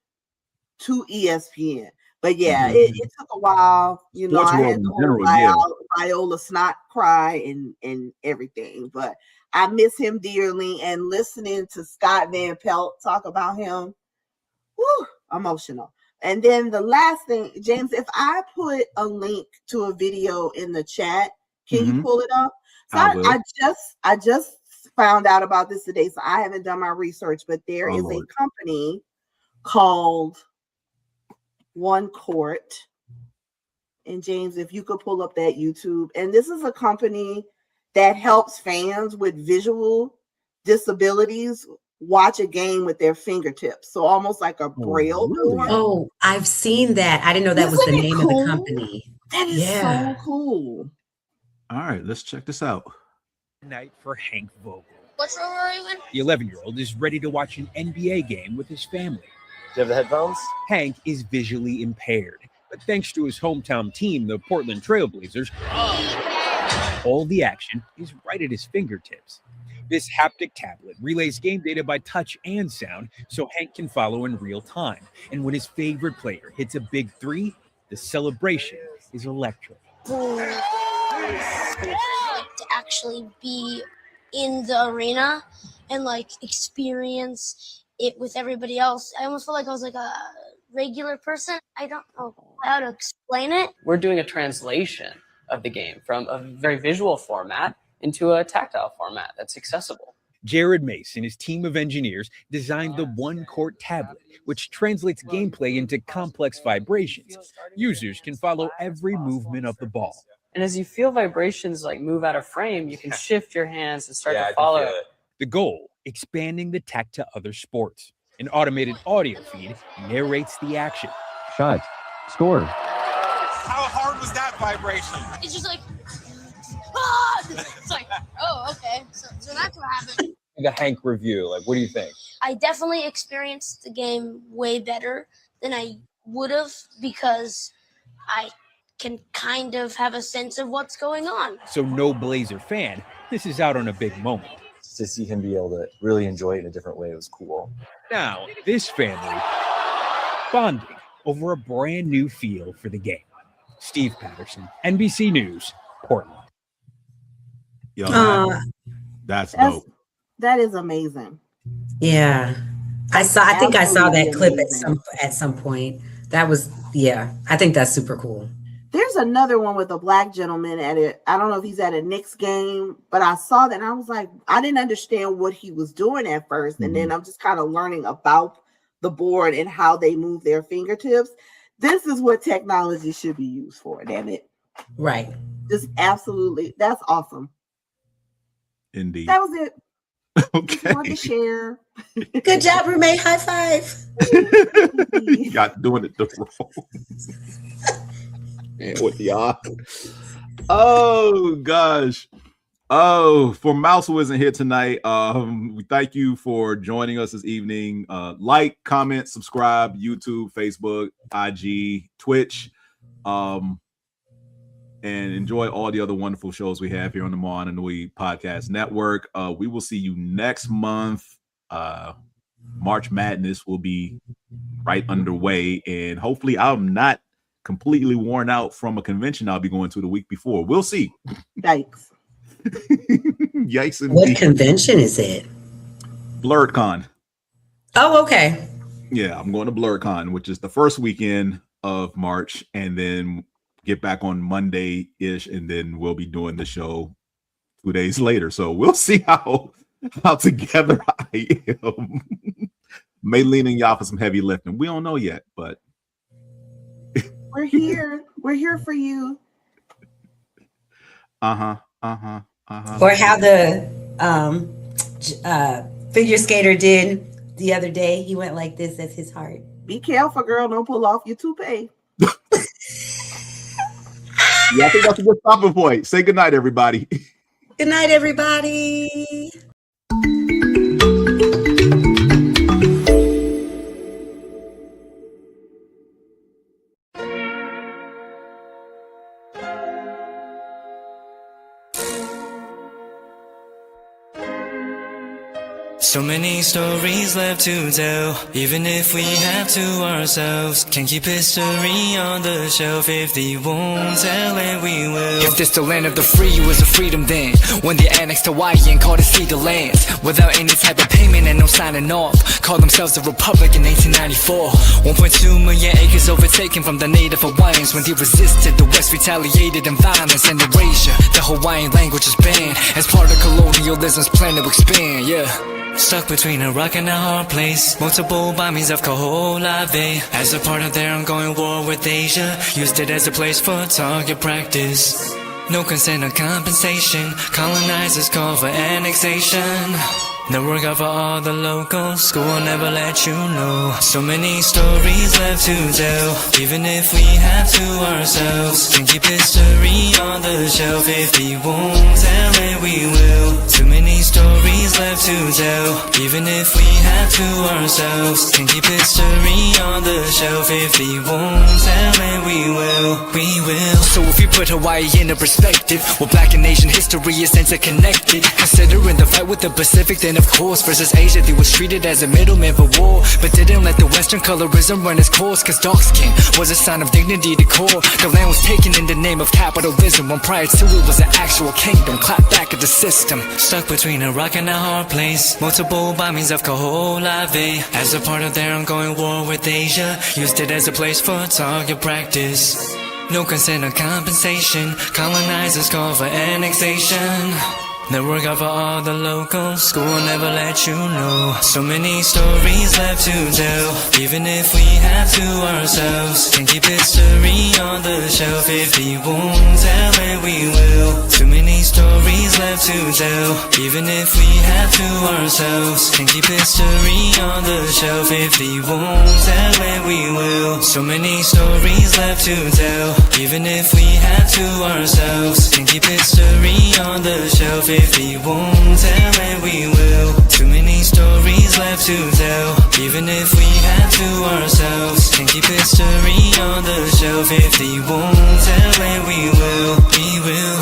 to ESPN. But yeah, it took a while. You know, Sports I world had in the whole general, yeah. Viola snot cry and everything. But I miss him dearly. And listening to Scott Van Pelt talk about him, whew, emotional. And then the last thing, James, if I put a link to a video in the chat, can you pull it up? So I just found out about this today, so I haven't done my research, but there is a company called One Court. And James, if you could pull up that YouTube, and this is a company that helps fans with visual disabilities watch a game with their fingertips. So almost like a braille board. Oh, I've seen that. I didn't know that was the name of the company. That is so cool. All right, let's check this out. Night for Hank Vogel. What role are you in? The 11-year-old is ready to watch an NBA game with his family. Do you have the headphones? Hank is visually impaired, but thanks to his hometown team, the Portland Trailblazers, all the action is right at his fingertips. This haptic tablet relays game data by touch and sound so Hank can follow in real time. And when his favorite player hits a big three, the celebration is electric. To actually be in the arena and like experience it with everybody else. I almost felt like I was like a regular person. I don't know how to explain it. We're doing a translation of the game from a very visual format into a tactile format that's accessible. Jared Mace and his team of engineers designed the One Court tablet, which translates gameplay into complex vibrations. Users can follow every movement of the ball. And as you feel vibrations like move out of frame, you can shift your hands and start to follow it. The goal, expanding the tech to other sports. An automated audio feed narrates the action. Shot. Score. How hard was that vibration? It's just like, ah! It's like, oh, okay. So that's what happened. The Hank review, like, what do you think? I definitely experienced the game way better than I would have because I can kind of have a sense of what's going on. So no Blazer fan, this is out on a big moment. To see him be able to really enjoy it in a different way, it was cool. Now, this family bonding over a brand new feel for the game. Steve Patterson, NBC News, Portland. Yo, that's dope. That is amazing. Yeah. I think I saw that clip at some point. That was, I think that's super cool. There's another one with a black gentleman at it. I don't know if he's at a Knicks game, but I saw that and I was like, I didn't understand what he was doing at first. And then I'm just kind of learning about the board and how they move their fingertips. This is what technology should be used for, damn it. Right. Just absolutely. That's awesome. Indeed. That was it. Okay. Want to share. Good job, roommate. High five. You got doing it the wrong. Man, with y'all. Oh gosh. Oh, for Mouse who isn't here tonight, we thank you for joining us this evening. Like, comment, subscribe, YouTube, Facebook, IG, Twitch, and enjoy all the other wonderful shows we have here on the Moana Nui Podcast Network. We will see you next month. March Madness will be right underway, and hopefully I'm not completely worn out from a convention I'll be going to the week before. We'll see. Yikes. Yikes. Indeed. What convention is it? BlurredCon. Oh, okay. Yeah, I'm going to BlurredCon, which is the first weekend of March, and then get back on Monday-ish, and then we'll be doing the show 2 days later. So we'll see how together I am. May lean on y'all for some heavy lifting. We don't know yet, but we're here. We're here for you. Or how the figure skater did the other day. He went like this as his heart. Be careful, girl. Don't pull off your toupee. Yeah, I think that's a good stopping point. Say goodnight, everybody. Good night, everybody. So many stories left to tell, even if we have to ourselves. Can't keep history on the shelf. If they won't tell it, we will. If this the land of the free, it was a freedom then, when they annexed Hawaii and called it Cedar Land, without any type of payment and no signing off. Called themselves a republic in 1894. 1.2 million acres overtaken from the native Hawaiians. When they resisted, the West retaliated in violence and erasure. The Hawaiian language is banned as part of colonialism's plan to expand, yeah. Stuck between a rock and a hard place. Multiple bombings of Kaho'olawe as a part of their ongoing war with Asia. Used it as a place for target practice. No consent or compensation. Colonizers call for annexation. The work of all the locals. School will never let you know. So many stories left to tell, even if we have to ourselves. Can keep history on the shelf. If we won't tell it, we will. Too many stories left to tell, even if we have to ourselves. Can keep history on the shelf. If we won't tell it, we will. We will. So if you put Hawaii into perspective, well, Black and Asian history is interconnected. Considering the fight with the Pacific, then of course versus Asia, they was treated as a middleman for war, but didn't let the Western colorism run its course. Cause dark skin was a sign of dignity to core. The land was taken in the name of capitalism, when prior to it was an actual kingdom. Clap back at the system. Stuck between a rock and a hard place. Multiple bombings of Kaho'olawe as a part of their ongoing war with Asia. Used it as a place for target practice. No consent or compensation. Colonizers call for annexation. The work of all the locals. School will never let you know. So many stories left to tell, even if we have to ourselves. Can keep history on the shelf. If we won't tell it, we will. Too many stories left to tell, even if we have to ourselves. Can keep history on the shelf. If we won't tell it, we will. So many stories left to tell, even if we have to ourselves. Can keep history on the shelf. If we won't tell it, we will. Too many stories left to tell, even if we have to ourselves. Can keep history on the shelf. If we won't tell it, we will. We will.